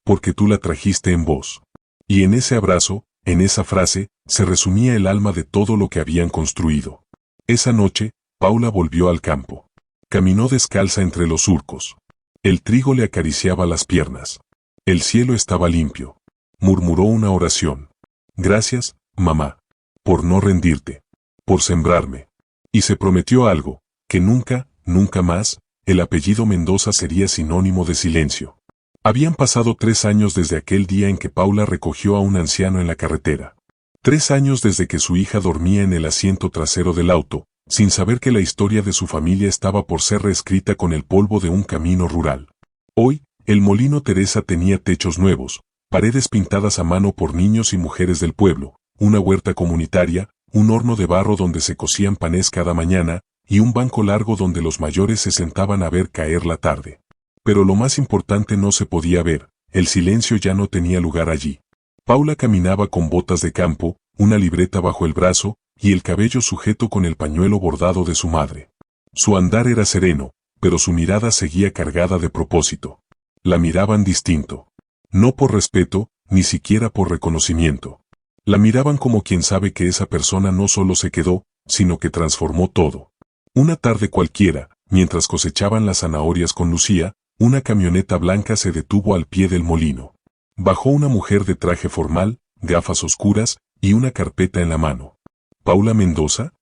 Porque tú la trajiste en voz. Y en ese abrazo, en esa frase, se resumía el alma de todo lo que habían construido. Esa noche, Paula volvió al campo. Caminó descalza entre los surcos. El trigo le acariciaba las piernas. El cielo estaba limpio. Murmuró una oración. Gracias, mamá, por no rendirte, por sembrarme. Y se prometió algo, que nunca, nunca más, el apellido Mendoza sería sinónimo de silencio. Habían pasado 3 años desde aquel día en que Paula recogió a un anciano en la carretera. 3 años desde que su hija dormía en el asiento trasero del auto, sin saber que la historia de su familia estaba por ser reescrita con el polvo de un camino rural. Hoy, el Molino Teresa tenía techos nuevos, paredes pintadas a mano por niños y mujeres del pueblo, una huerta comunitaria, un horno de barro donde se cocían panes cada mañana, y un banco largo donde los mayores se sentaban a ver caer la tarde. Pero lo más importante no se podía ver: el silencio ya no tenía lugar allí. Paula caminaba con botas de campo, una libreta bajo el brazo, y el cabello sujeto con el pañuelo bordado de su madre. Su andar era sereno, pero su mirada seguía cargada de propósito. La miraban distinto. No por respeto, ni siquiera por reconocimiento. La miraban como quien sabe que esa persona no solo se quedó, sino que transformó todo. Una tarde cualquiera, mientras cosechaban las zanahorias con Lucía, una camioneta blanca se detuvo al pie del molino. Bajó una mujer de traje formal, gafas oscuras, y una carpeta en la mano. ¿Paula Mendoza?,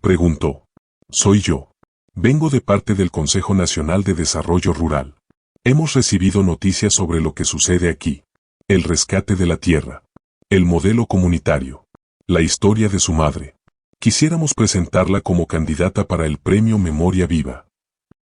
preguntó. Soy yo. Vengo de parte del Consejo Nacional de Desarrollo Rural. Hemos recibido noticias sobre lo que sucede aquí. El rescate de la tierra. El modelo comunitario. La historia de su madre. Quisiéramos presentarla como candidata para el premio Memoria Viva.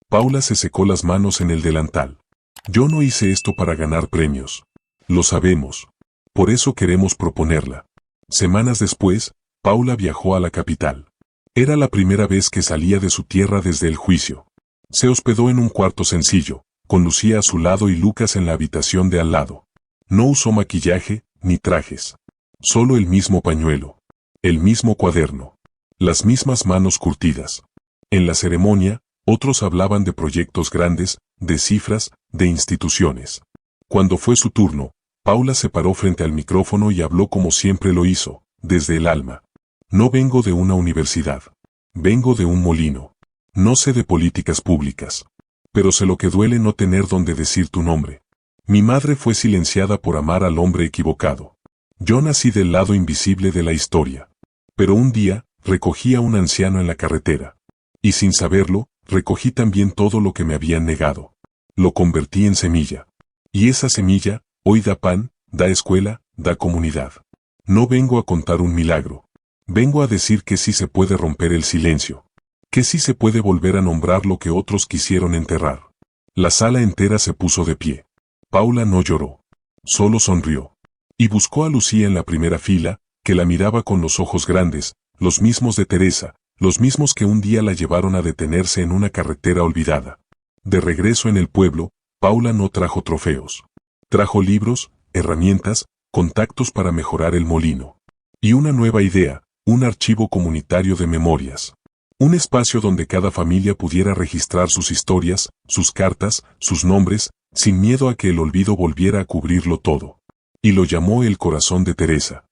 Paula se secó las manos en el delantal. Yo no hice esto para ganar premios. Lo sabemos. Por eso queremos proponerla. Semanas después, Paula viajó a la capital. Era la primera vez que salía de su tierra desde el juicio. Se hospedó en un cuarto sencillo, con Lucía a su lado y Lucas en la habitación de al lado. No usó maquillaje, ni trajes. Solo el mismo pañuelo. El mismo cuaderno. Las mismas manos curtidas. En la ceremonia, otros hablaban de proyectos grandes, de cifras, de instituciones. Cuando fue su turno, Paula se paró frente al micrófono y habló como siempre lo hizo, desde el alma. No vengo de una universidad. Vengo de un molino. No sé de políticas públicas. Pero sé lo que duele no tener donde decir tu nombre. Mi madre fue silenciada por amar al hombre equivocado. Yo nací del lado invisible de la historia. Pero un día, recogí a un anciano en la carretera. Y sin saberlo, recogí también todo lo que me habían negado. Lo convertí en semilla. Y esa semilla, hoy da pan, da escuela, da comunidad. No vengo a contar un milagro. Vengo a decir que sí se puede romper el silencio. Que sí se puede volver a nombrar lo que otros quisieron enterrar. La sala entera se puso de pie. Paula no lloró. Solo sonrió. Y buscó a Lucía en la primera fila, que la miraba con los ojos grandes, los mismos de Teresa, los mismos que un día la llevaron a detenerse en una carretera olvidada. De regreso en el pueblo, Paula no trajo trofeos. Trajo libros, herramientas, contactos para mejorar el molino. Y una nueva idea, un archivo comunitario de memorias. Un espacio donde cada familia pudiera registrar sus historias, sus cartas, sus nombres, sin miedo a que el olvido volviera a cubrirlo todo. Y lo llamó el corazón de Teresa.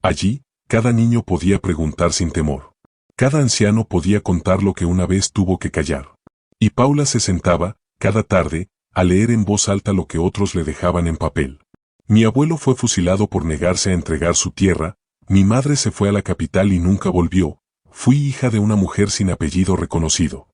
Allí, cada niño podía preguntar sin temor. Cada anciano podía contar lo que una vez tuvo que callar. Y Paula se sentaba, cada tarde, a leer en voz alta lo que otros le dejaban en papel. Mi abuelo fue fusilado por negarse a entregar su tierra, mi madre se fue a la capital y nunca volvió, fui hija de una mujer sin apellido reconocido.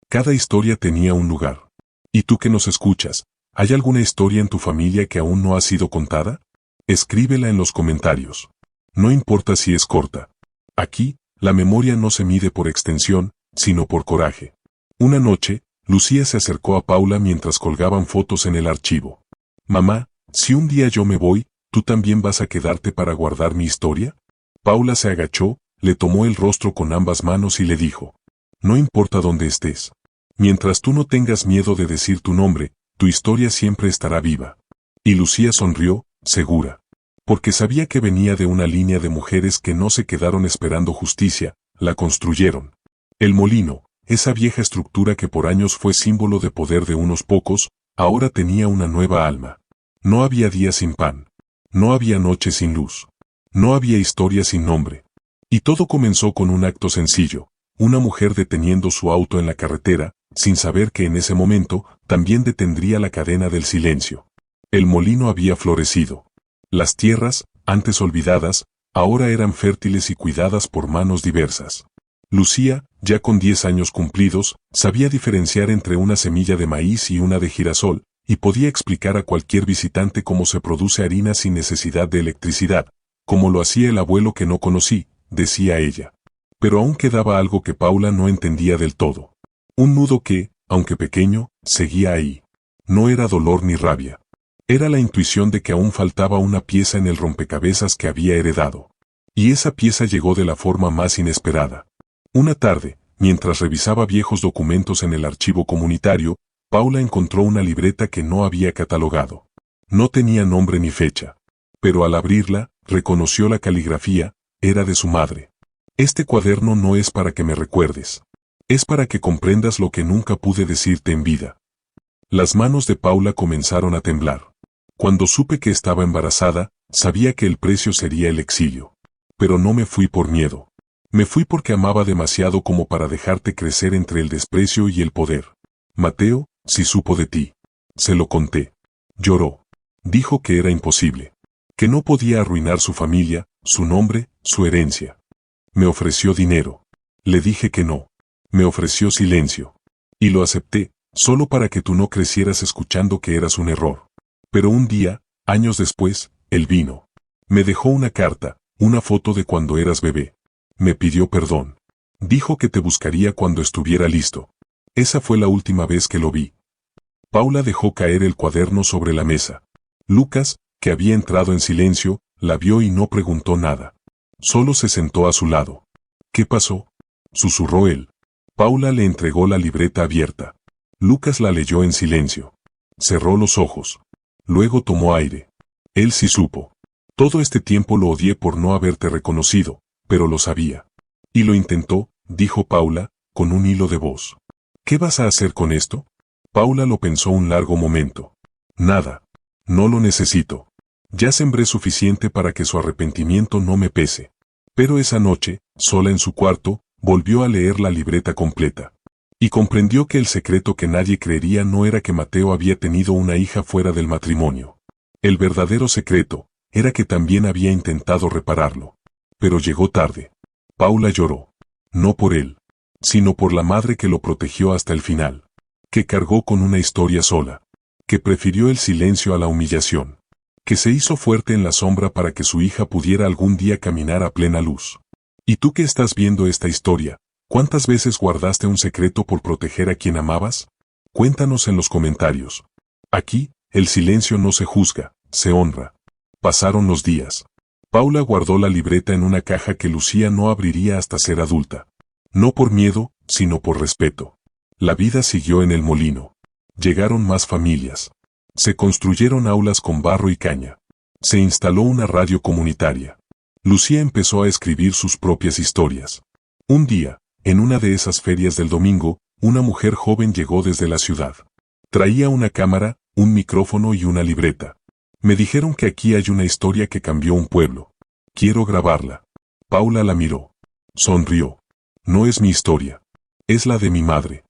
Cada historia tenía un lugar. ¿Y tú que nos escuchas, hay alguna historia en tu familia que aún no ha sido contada? Escríbela en los comentarios. No importa si es corta. Aquí, la memoria no se mide por extensión, sino por coraje. Una noche, Lucía se acercó a Paula mientras colgaban fotos en el archivo. Mamá, si un día yo me voy, ¿tú también vas a quedarte para guardar mi historia? Paula se agachó, le tomó el rostro con ambas manos y le dijo: no importa dónde estés. Mientras tú no tengas miedo de decir tu nombre, tu historia siempre estará viva. Y Lucía sonrió, segura. Porque sabía que venía de una línea de mujeres que no se quedaron esperando justicia, la construyeron. El molino, esa vieja estructura que por años fue símbolo de poder de unos pocos, ahora tenía una nueva alma. No había día sin pan. No había noche sin luz. No había historia sin nombre. Y todo comenzó con un acto sencillo, una mujer deteniendo su auto en la carretera, sin saber que en ese momento también detendría la cadena del silencio. El molino había florecido. Las tierras, antes olvidadas, ahora eran fértiles y cuidadas por manos diversas. Lucía, ya con 10 años cumplidos, sabía diferenciar entre una semilla de maíz y una de girasol, y podía explicar a cualquier visitante cómo se produce harina sin necesidad de electricidad, como lo hacía el abuelo que no conocí, decía ella. Pero aún quedaba algo que Paula no entendía del todo. Un nudo que, aunque pequeño, seguía ahí. No era dolor ni rabia. Era la intuición de que aún faltaba una pieza en el rompecabezas que había heredado. Y esa pieza llegó de la forma más inesperada. Una tarde, mientras revisaba viejos documentos en el archivo comunitario, Paula encontró una libreta que no había catalogado. No tenía nombre ni fecha. Pero al abrirla, reconoció la caligrafía, era de su madre. Este cuaderno no es para que me recuerdes. Es para que comprendas lo que nunca pude decirte en vida. Las manos de Paula comenzaron a temblar. Cuando supe que estaba embarazada, sabía que el precio sería el exilio. Pero no me fui por miedo. Me fui porque amaba demasiado como para dejarte crecer entre el desprecio y el poder. Mateo, sí supo de ti. Se lo conté. Lloró. Dijo que era imposible. Que no podía arruinar su familia, su nombre, su herencia. Me ofreció dinero. Le dije que no. Me ofreció silencio. Y lo acepté, solo para que tú no crecieras escuchando que eras un error. Pero un día, años después, él vino. Me dejó una carta, una foto de cuando eras bebé. Me pidió perdón. Dijo que te buscaría cuando estuviera listo. Esa fue la última vez que lo vi. Paula dejó caer el cuaderno sobre la mesa. Lucas, que había entrado en silencio, la vio y no preguntó nada. Solo se sentó a su lado. ¿Qué pasó?, susurró él. Paula le entregó la libreta abierta. Lucas la leyó en silencio. Cerró los ojos. Luego tomó aire. Él sí supo. Todo este tiempo lo odié por no haberte reconocido, pero lo sabía. Y lo intentó, dijo Paula, con un hilo de voz. ¿Qué vas a hacer con esto? Paula lo pensó un largo momento. Nada. No lo necesito. Ya sembré suficiente para que su arrepentimiento no me pese. Pero esa noche, sola en su cuarto, volvió a leer la libreta completa. Y comprendió que el secreto que nadie creería no era que Mateo había tenido una hija fuera del matrimonio. El verdadero secreto era que también había intentado repararlo. Pero llegó tarde. Paula lloró. No por él, sino por la madre que lo protegió hasta el final. Que cargó con una historia sola. Que prefirió el silencio a la humillación. Que se hizo fuerte en la sombra para que su hija pudiera algún día caminar a plena luz. ¿Y tú que estás viendo esta historia, cuántas veces guardaste un secreto por proteger a quien amabas? Cuéntanos en los comentarios. Aquí, el silencio no se juzga, se honra. Pasaron los días. Paula guardó la libreta en una caja que Lucía no abriría hasta ser adulta. No por miedo, sino por respeto. La vida siguió en el molino. Llegaron más familias. Se construyeron aulas con barro y caña. Se instaló una radio comunitaria. Lucía empezó a escribir sus propias historias. Un día, en una de esas ferias del domingo, una mujer joven llegó desde la ciudad. Traía una cámara, un micrófono y una libreta. Me dijeron que aquí hay una historia que cambió un pueblo. Quiero grabarla. Paula la miró. Sonrió. No es mi historia. Es la de mi madre.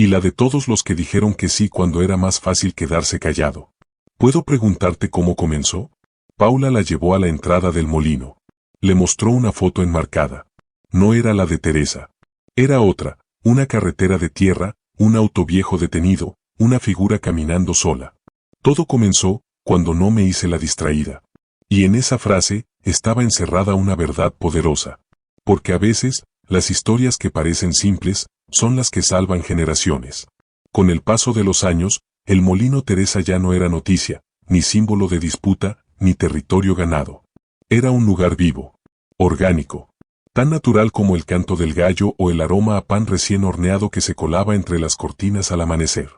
Y la de todos los que dijeron que sí cuando era más fácil quedarse callado. ¿Puedo preguntarte cómo comenzó? Paula la llevó a la entrada del molino. Le mostró una foto enmarcada. No era la de Teresa. Era otra, una carretera de tierra, un auto viejo detenido, una figura caminando sola. Todo comenzó cuando no me hice la distraída. Y en esa frase estaba encerrada una verdad poderosa. Porque a veces, las historias que parecen simples, son las que salvan generaciones. Con el paso de los años, el molino Teresa ya no era noticia, ni símbolo de disputa, ni territorio ganado. Era un lugar vivo, orgánico, tan natural como el canto del gallo o el aroma a pan recién horneado que se colaba entre las cortinas al amanecer.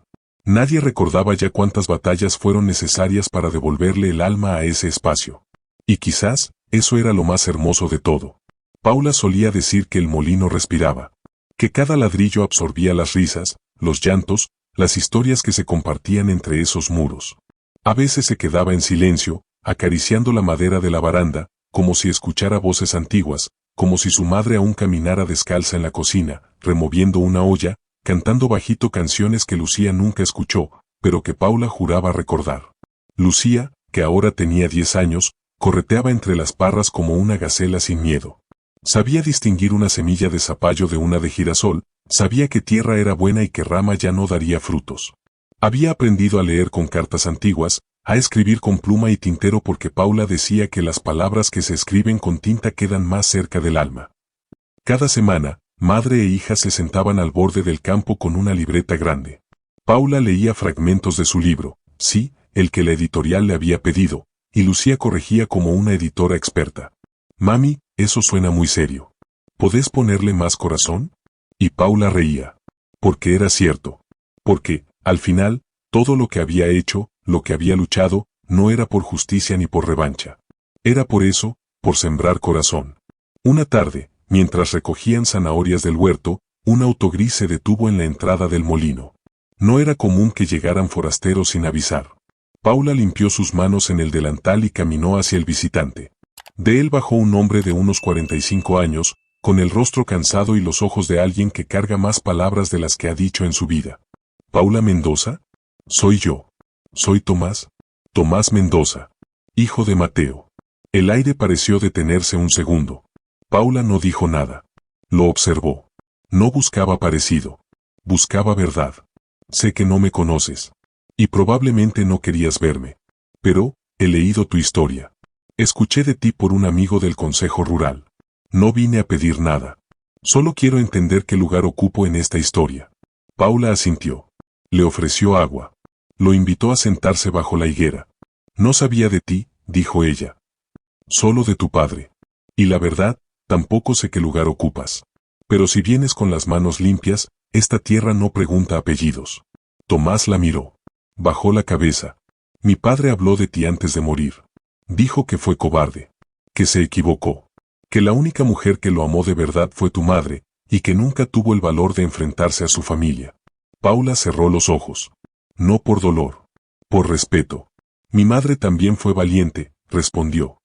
Nadie recordaba ya cuántas batallas fueron necesarias para devolverle el alma a ese espacio. Y quizás, eso era lo más hermoso de todo. Paula solía decir que el molino respiraba, que cada ladrillo absorbía las risas, los llantos, las historias que se compartían entre esos muros. A veces se quedaba en silencio, acariciando la madera de la baranda, como si escuchara voces antiguas, como si su madre aún caminara descalza en la cocina, removiendo una olla, cantando bajito canciones que Lucía nunca escuchó, pero que Paula juraba recordar. Lucía, que ahora tenía 10 años, correteaba entre las parras como una gacela sin miedo. Sabía distinguir una semilla de zapallo de una de girasol, sabía que tierra era buena y que rama ya no daría frutos. Había aprendido a leer con cartas antiguas, a escribir con pluma y tintero porque Paula decía que las palabras que se escriben con tinta quedan más cerca del alma. Cada semana, madre e hija se sentaban al borde del campo con una libreta grande. Paula leía fragmentos de su libro, sí, el que la editorial le había pedido, y Lucía corregía como una editora experta. Mami, eso suena muy serio. ¿Podés ponerle más corazón? Y Paula reía. Porque era cierto. Porque, al final, todo lo que había hecho, lo que había luchado, no era por justicia ni por revancha. Era por eso, por sembrar corazón. Una tarde, mientras recogían zanahorias del huerto, un auto gris se detuvo en la entrada del molino. No era común que llegaran forasteros sin avisar. Paula limpió sus manos en el delantal y caminó hacia el visitante. De él bajó un hombre de unos 45 años, con el rostro cansado y los ojos de alguien que carga más palabras de las que ha dicho en su vida. ¿Paula Mendoza? Soy yo. Soy Tomás. Tomás Mendoza. Hijo de Mateo. El aire pareció detenerse un segundo. Paula no dijo nada. Lo observó. No buscaba parecido. Buscaba verdad. Sé que no me conoces. Y probablemente no querías verme. Pero, he leído tu historia. Escuché de ti por un amigo del Consejo Rural. No vine a pedir nada. Solo quiero entender qué lugar ocupo en esta historia. Paula asintió. Le ofreció agua. Lo invitó a sentarse bajo la higuera. No sabía de ti, dijo ella. Solo de tu padre. Y la verdad, tampoco sé qué lugar ocupas. Pero si vienes con las manos limpias, esta tierra no pregunta apellidos. Tomás la miró. Bajó la cabeza. Mi padre habló de ti antes de morir. Dijo que fue cobarde. Que se equivocó. Que la única mujer que lo amó de verdad fue tu madre, y que nunca tuvo el valor de enfrentarse a su familia. Paula cerró los ojos. No por dolor. Por respeto. Mi madre también fue valiente, respondió.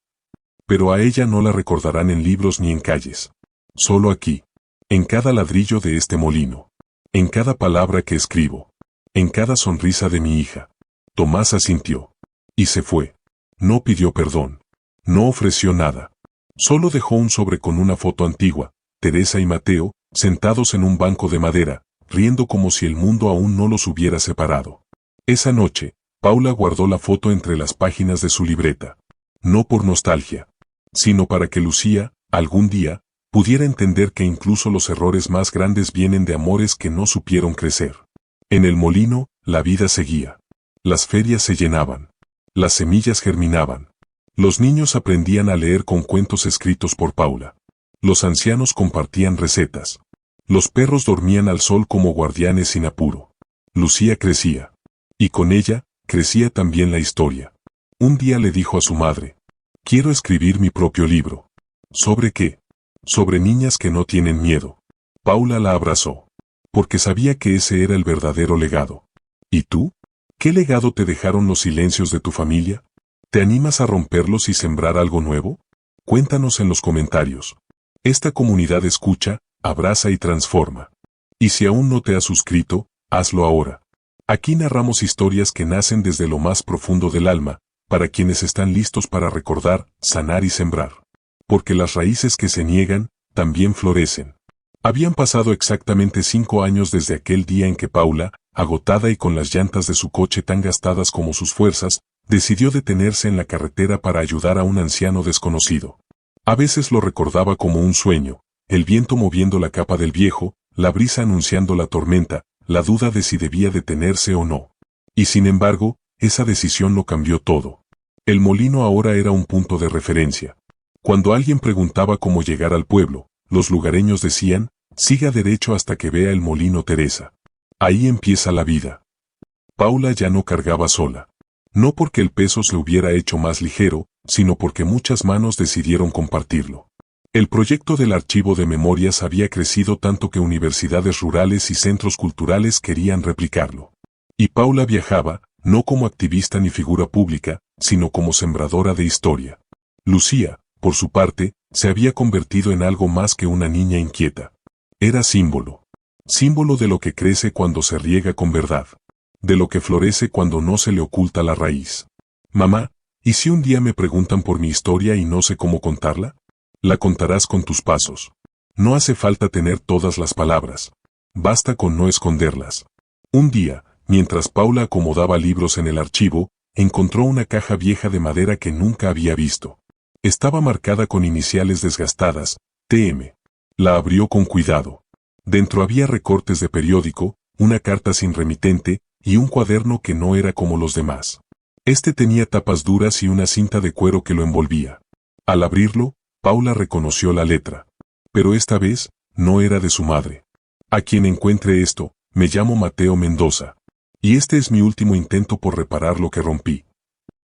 Pero a ella no la recordarán en libros ni en calles. Solo aquí. En cada ladrillo de este molino. En cada palabra que escribo. En cada sonrisa de mi hija. Tomás asintió. Y se fue. No pidió perdón. No ofreció nada. Solo dejó un sobre con una foto antigua, Teresa y Mateo, sentados en un banco de madera, riendo como si el mundo aún no los hubiera separado. Esa noche, Paula guardó la foto entre las páginas de su libreta. No por nostalgia, sino para que Lucía, algún día, pudiera entender que incluso los errores más grandes vienen de amores que no supieron crecer. En el molino, la vida seguía. Las ferias se llenaban. Las semillas germinaban. Los niños aprendían a leer con cuentos escritos por Paula. Los ancianos compartían recetas. Los perros dormían al sol como guardianes sin apuro. Lucía crecía. Y con ella, crecía también la historia. Un día le dijo a su madre, quiero escribir mi propio libro. ¿Sobre qué? Sobre niñas que no tienen miedo. Paula la abrazó. Porque sabía que ese era el verdadero legado. ¿Y tú? ¿Qué legado te dejaron los silencios de tu familia? ¿Te animas a romperlos y sembrar algo nuevo? Cuéntanos en los comentarios. Esta comunidad escucha, abraza y transforma. Y si aún no te has suscrito, Hazlo ahora. Aquí narramos historias que nacen desde lo más profundo del alma, para quienes están listos para recordar, sanar y sembrar. Porque las raíces que se niegan, también florecen. Habían pasado exactamente 5 años desde aquel día en que Paula, agotada y con las llantas de su coche tan gastadas como sus fuerzas, decidió detenerse en la carretera para ayudar a un anciano desconocido. A veces lo recordaba como un sueño, el viento moviendo la capa del viejo, la brisa anunciando la tormenta, la duda de si debía detenerse o no. Y sin embargo, esa decisión lo cambió todo. El molino ahora era un punto de referencia. Cuando alguien preguntaba cómo llegar al pueblo, los lugareños decían, siga derecho hasta que vea el molino Teresa. Ahí empieza la vida. Paula ya no cargaba sola. No porque el peso se hubiera hecho más ligero, sino porque muchas manos decidieron compartirlo. El proyecto del archivo de memorias había crecido tanto que universidades rurales y centros culturales querían replicarlo. Y Paula viajaba, no como activista ni figura pública, sino como sembradora de historia. Lucía, por su parte, se había convertido en algo más que una niña inquieta. Era símbolo. Símbolo de lo que crece cuando se riega con verdad. De lo que florece cuando no se le oculta la raíz. Mamá, ¿y si un día me preguntan por mi historia y no sé cómo contarla? La contarás con tus pasos. No hace falta tener todas las palabras. Basta con no esconderlas. Un día, mientras Paula acomodaba libros en el archivo, encontró una caja vieja de madera que nunca había visto. Estaba marcada con iniciales desgastadas, TM. La abrió con cuidado. Dentro había recortes de periódico, una carta sin remitente, y un cuaderno que no era como los demás. Este tenía tapas duras y una cinta de cuero que lo envolvía. Al abrirlo, Paula reconoció la letra. Pero esta vez, no era de su madre. A quien encuentre esto, me llamo Mateo Mendoza. Y este es mi último intento por reparar lo que rompí.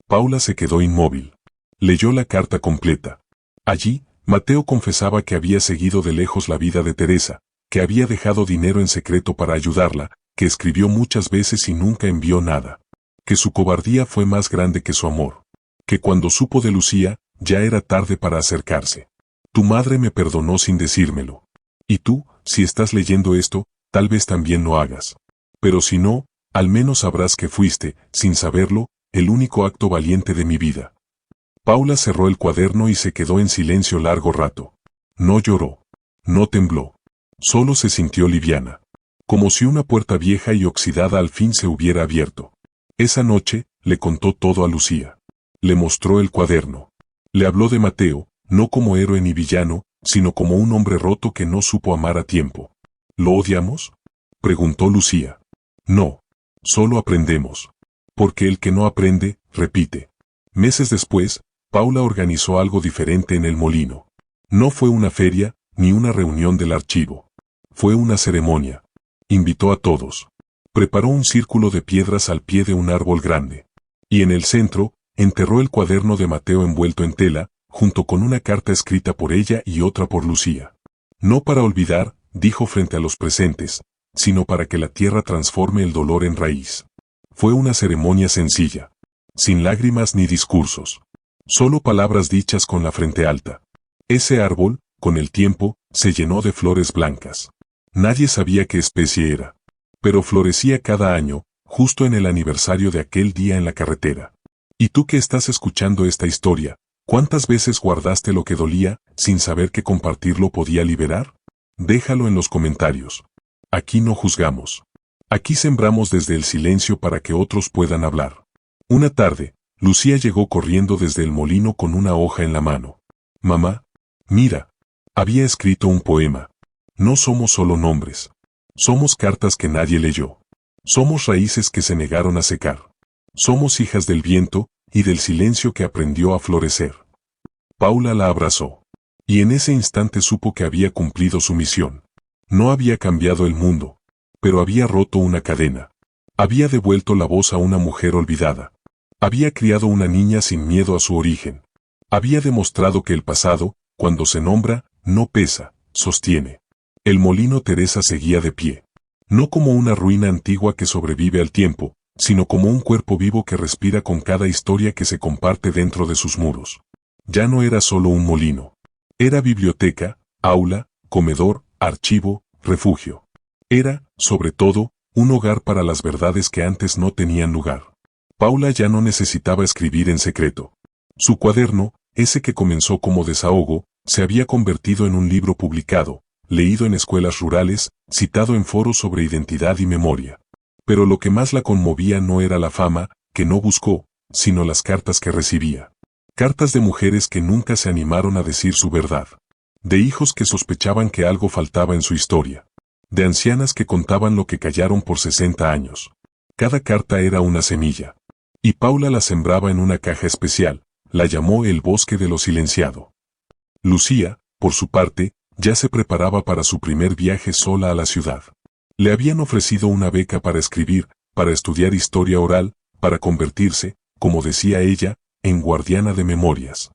Paula se quedó inmóvil. Leyó la carta completa. Allí, Mateo confesaba que había seguido de lejos la vida de Teresa, que había dejado dinero en secreto para ayudarla, que escribió muchas veces y nunca envió nada. Que su cobardía fue más grande que su amor. Que cuando supo de Lucía, ya era tarde para acercarse. Tu madre me perdonó sin decírmelo. Y tú, si estás leyendo esto, tal vez también lo hagas. Pero si no, al menos sabrás que fuiste, sin saberlo, el único acto valiente de mi vida. Paula cerró el cuaderno y se quedó en silencio largo rato. No lloró. No tembló. Solo se sintió liviana. Como si una puerta vieja y oxidada al fin se hubiera abierto. Esa noche, le contó todo a Lucía. Le mostró el cuaderno. Le habló de Mateo, no como héroe ni villano, sino como un hombre roto que no supo amar a tiempo. ¿Lo odiamos?, preguntó Lucía. No. Solo aprendemos. Porque el que no aprende, repite. Meses después, Paula organizó algo diferente en el molino. No fue una feria, ni una reunión del archivo. Fue una ceremonia. Invitó a todos. Preparó un círculo de piedras al pie de un árbol grande. Y en el centro, enterró el cuaderno de Mateo envuelto en tela, junto con una carta escrita por ella y otra por Lucía. No para olvidar, dijo frente a los presentes, sino para que la tierra transforme el dolor en raíz. Fue una ceremonia sencilla. Sin lágrimas ni discursos. Solo palabras dichas con la frente alta. Ese árbol, con el tiempo, se llenó de flores blancas. Nadie sabía qué especie era. Pero florecía cada año, justo en el aniversario de aquel día en la carretera. Y tú que estás escuchando esta historia, ¿cuántas veces guardaste lo que dolía, sin saber que compartirlo podía liberar? Déjalo en los comentarios. Aquí no juzgamos. Aquí sembramos desde el silencio para que otros puedan hablar. Una tarde, Lucía llegó corriendo desde el molino con una hoja en la mano. Mamá, mira. Había escrito un poema. No somos solo nombres. Somos cartas que nadie leyó. Somos raíces que se negaron a secar. Somos hijas del viento y del silencio que aprendió a florecer. Paula la abrazó. Y en ese instante supo que había cumplido su misión. No había cambiado el mundo, pero había roto una cadena. Había devuelto la voz a una mujer olvidada. Había criado una niña sin miedo a su origen. Había demostrado que el pasado, cuando se nombra, no pesa, sostiene. El molino Teresa seguía de pie. No como una ruina antigua que sobrevive al tiempo, sino como un cuerpo vivo que respira con cada historia que se comparte dentro de sus muros. Ya no era solo un molino. Era biblioteca, aula, comedor, archivo, refugio. Era, sobre todo, un hogar para las verdades que antes no tenían lugar. Paula ya no necesitaba escribir en secreto. Su cuaderno, ese que comenzó como desahogo, se había convertido en un libro publicado, leído en escuelas rurales, citado en foros sobre identidad y memoria. Pero lo que más la conmovía no era la fama, que no buscó, sino las cartas que recibía. Cartas de mujeres que nunca se animaron a decir su verdad. De hijos que sospechaban que algo faltaba en su historia. De ancianas que contaban lo que callaron por 60 años. Cada carta era una semilla. Y Paula la sembraba en una caja especial, la llamó el bosque de lo silenciado. Lucía, por su parte, ya se preparaba para su primer viaje sola a la ciudad. Le habían ofrecido una beca para escribir, para estudiar historia oral, para convertirse, como decía ella, en guardiana de memorias.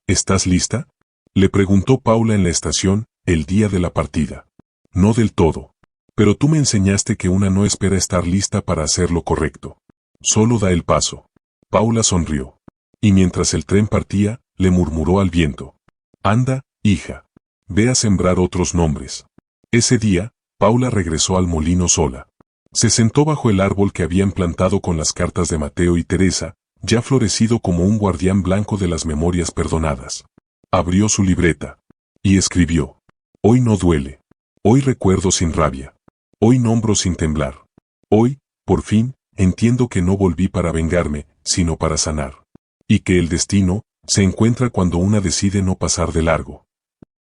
¿Estás lista?, le preguntó Paula en la estación, el día de la partida. No del todo. Pero tú me enseñaste que una no espera estar lista para hacer lo correcto. Solo da el paso. Paula sonrió. Y mientras el tren partía, le murmuró al viento. Anda, hija. Ve a sembrar otros nombres. Ese día, Paula regresó al molino sola. Se sentó bajo el árbol que habían plantado con las cartas de Mateo y Teresa, ya florecido como un guardián blanco de las memorias perdonadas. Abrió su libreta. Y escribió. Hoy no duele. Hoy recuerdo sin rabia. Hoy nombro sin temblar. Hoy, por fin, entiendo que no volví para vengarme, sino para sanar. Y que el destino se encuentra cuando una decide no pasar de largo.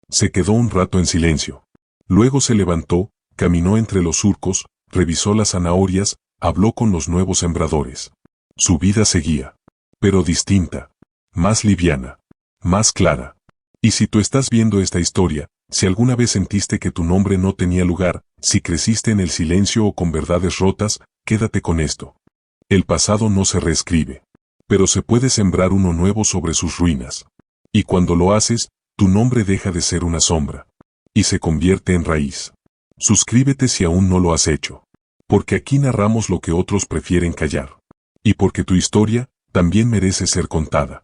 Se quedó un rato en silencio. Luego se levantó, caminó entre los surcos, revisó las zanahorias, habló con los nuevos sembradores. Su vida seguía. Pero distinta. Más liviana. Más clara. Y si tú estás viendo esta historia, si alguna vez sentiste que tu nombre no tenía lugar, si creciste en el silencio o con verdades rotas, quédate con esto. El pasado no se reescribe. Pero se puede sembrar uno nuevo sobre sus ruinas. Y cuando lo haces, tu nombre deja de ser una sombra. Y se convierte en raíz. Suscríbete si aún no lo has hecho. Porque aquí narramos lo que otros prefieren callar. Y porque tu historia también merece ser contada.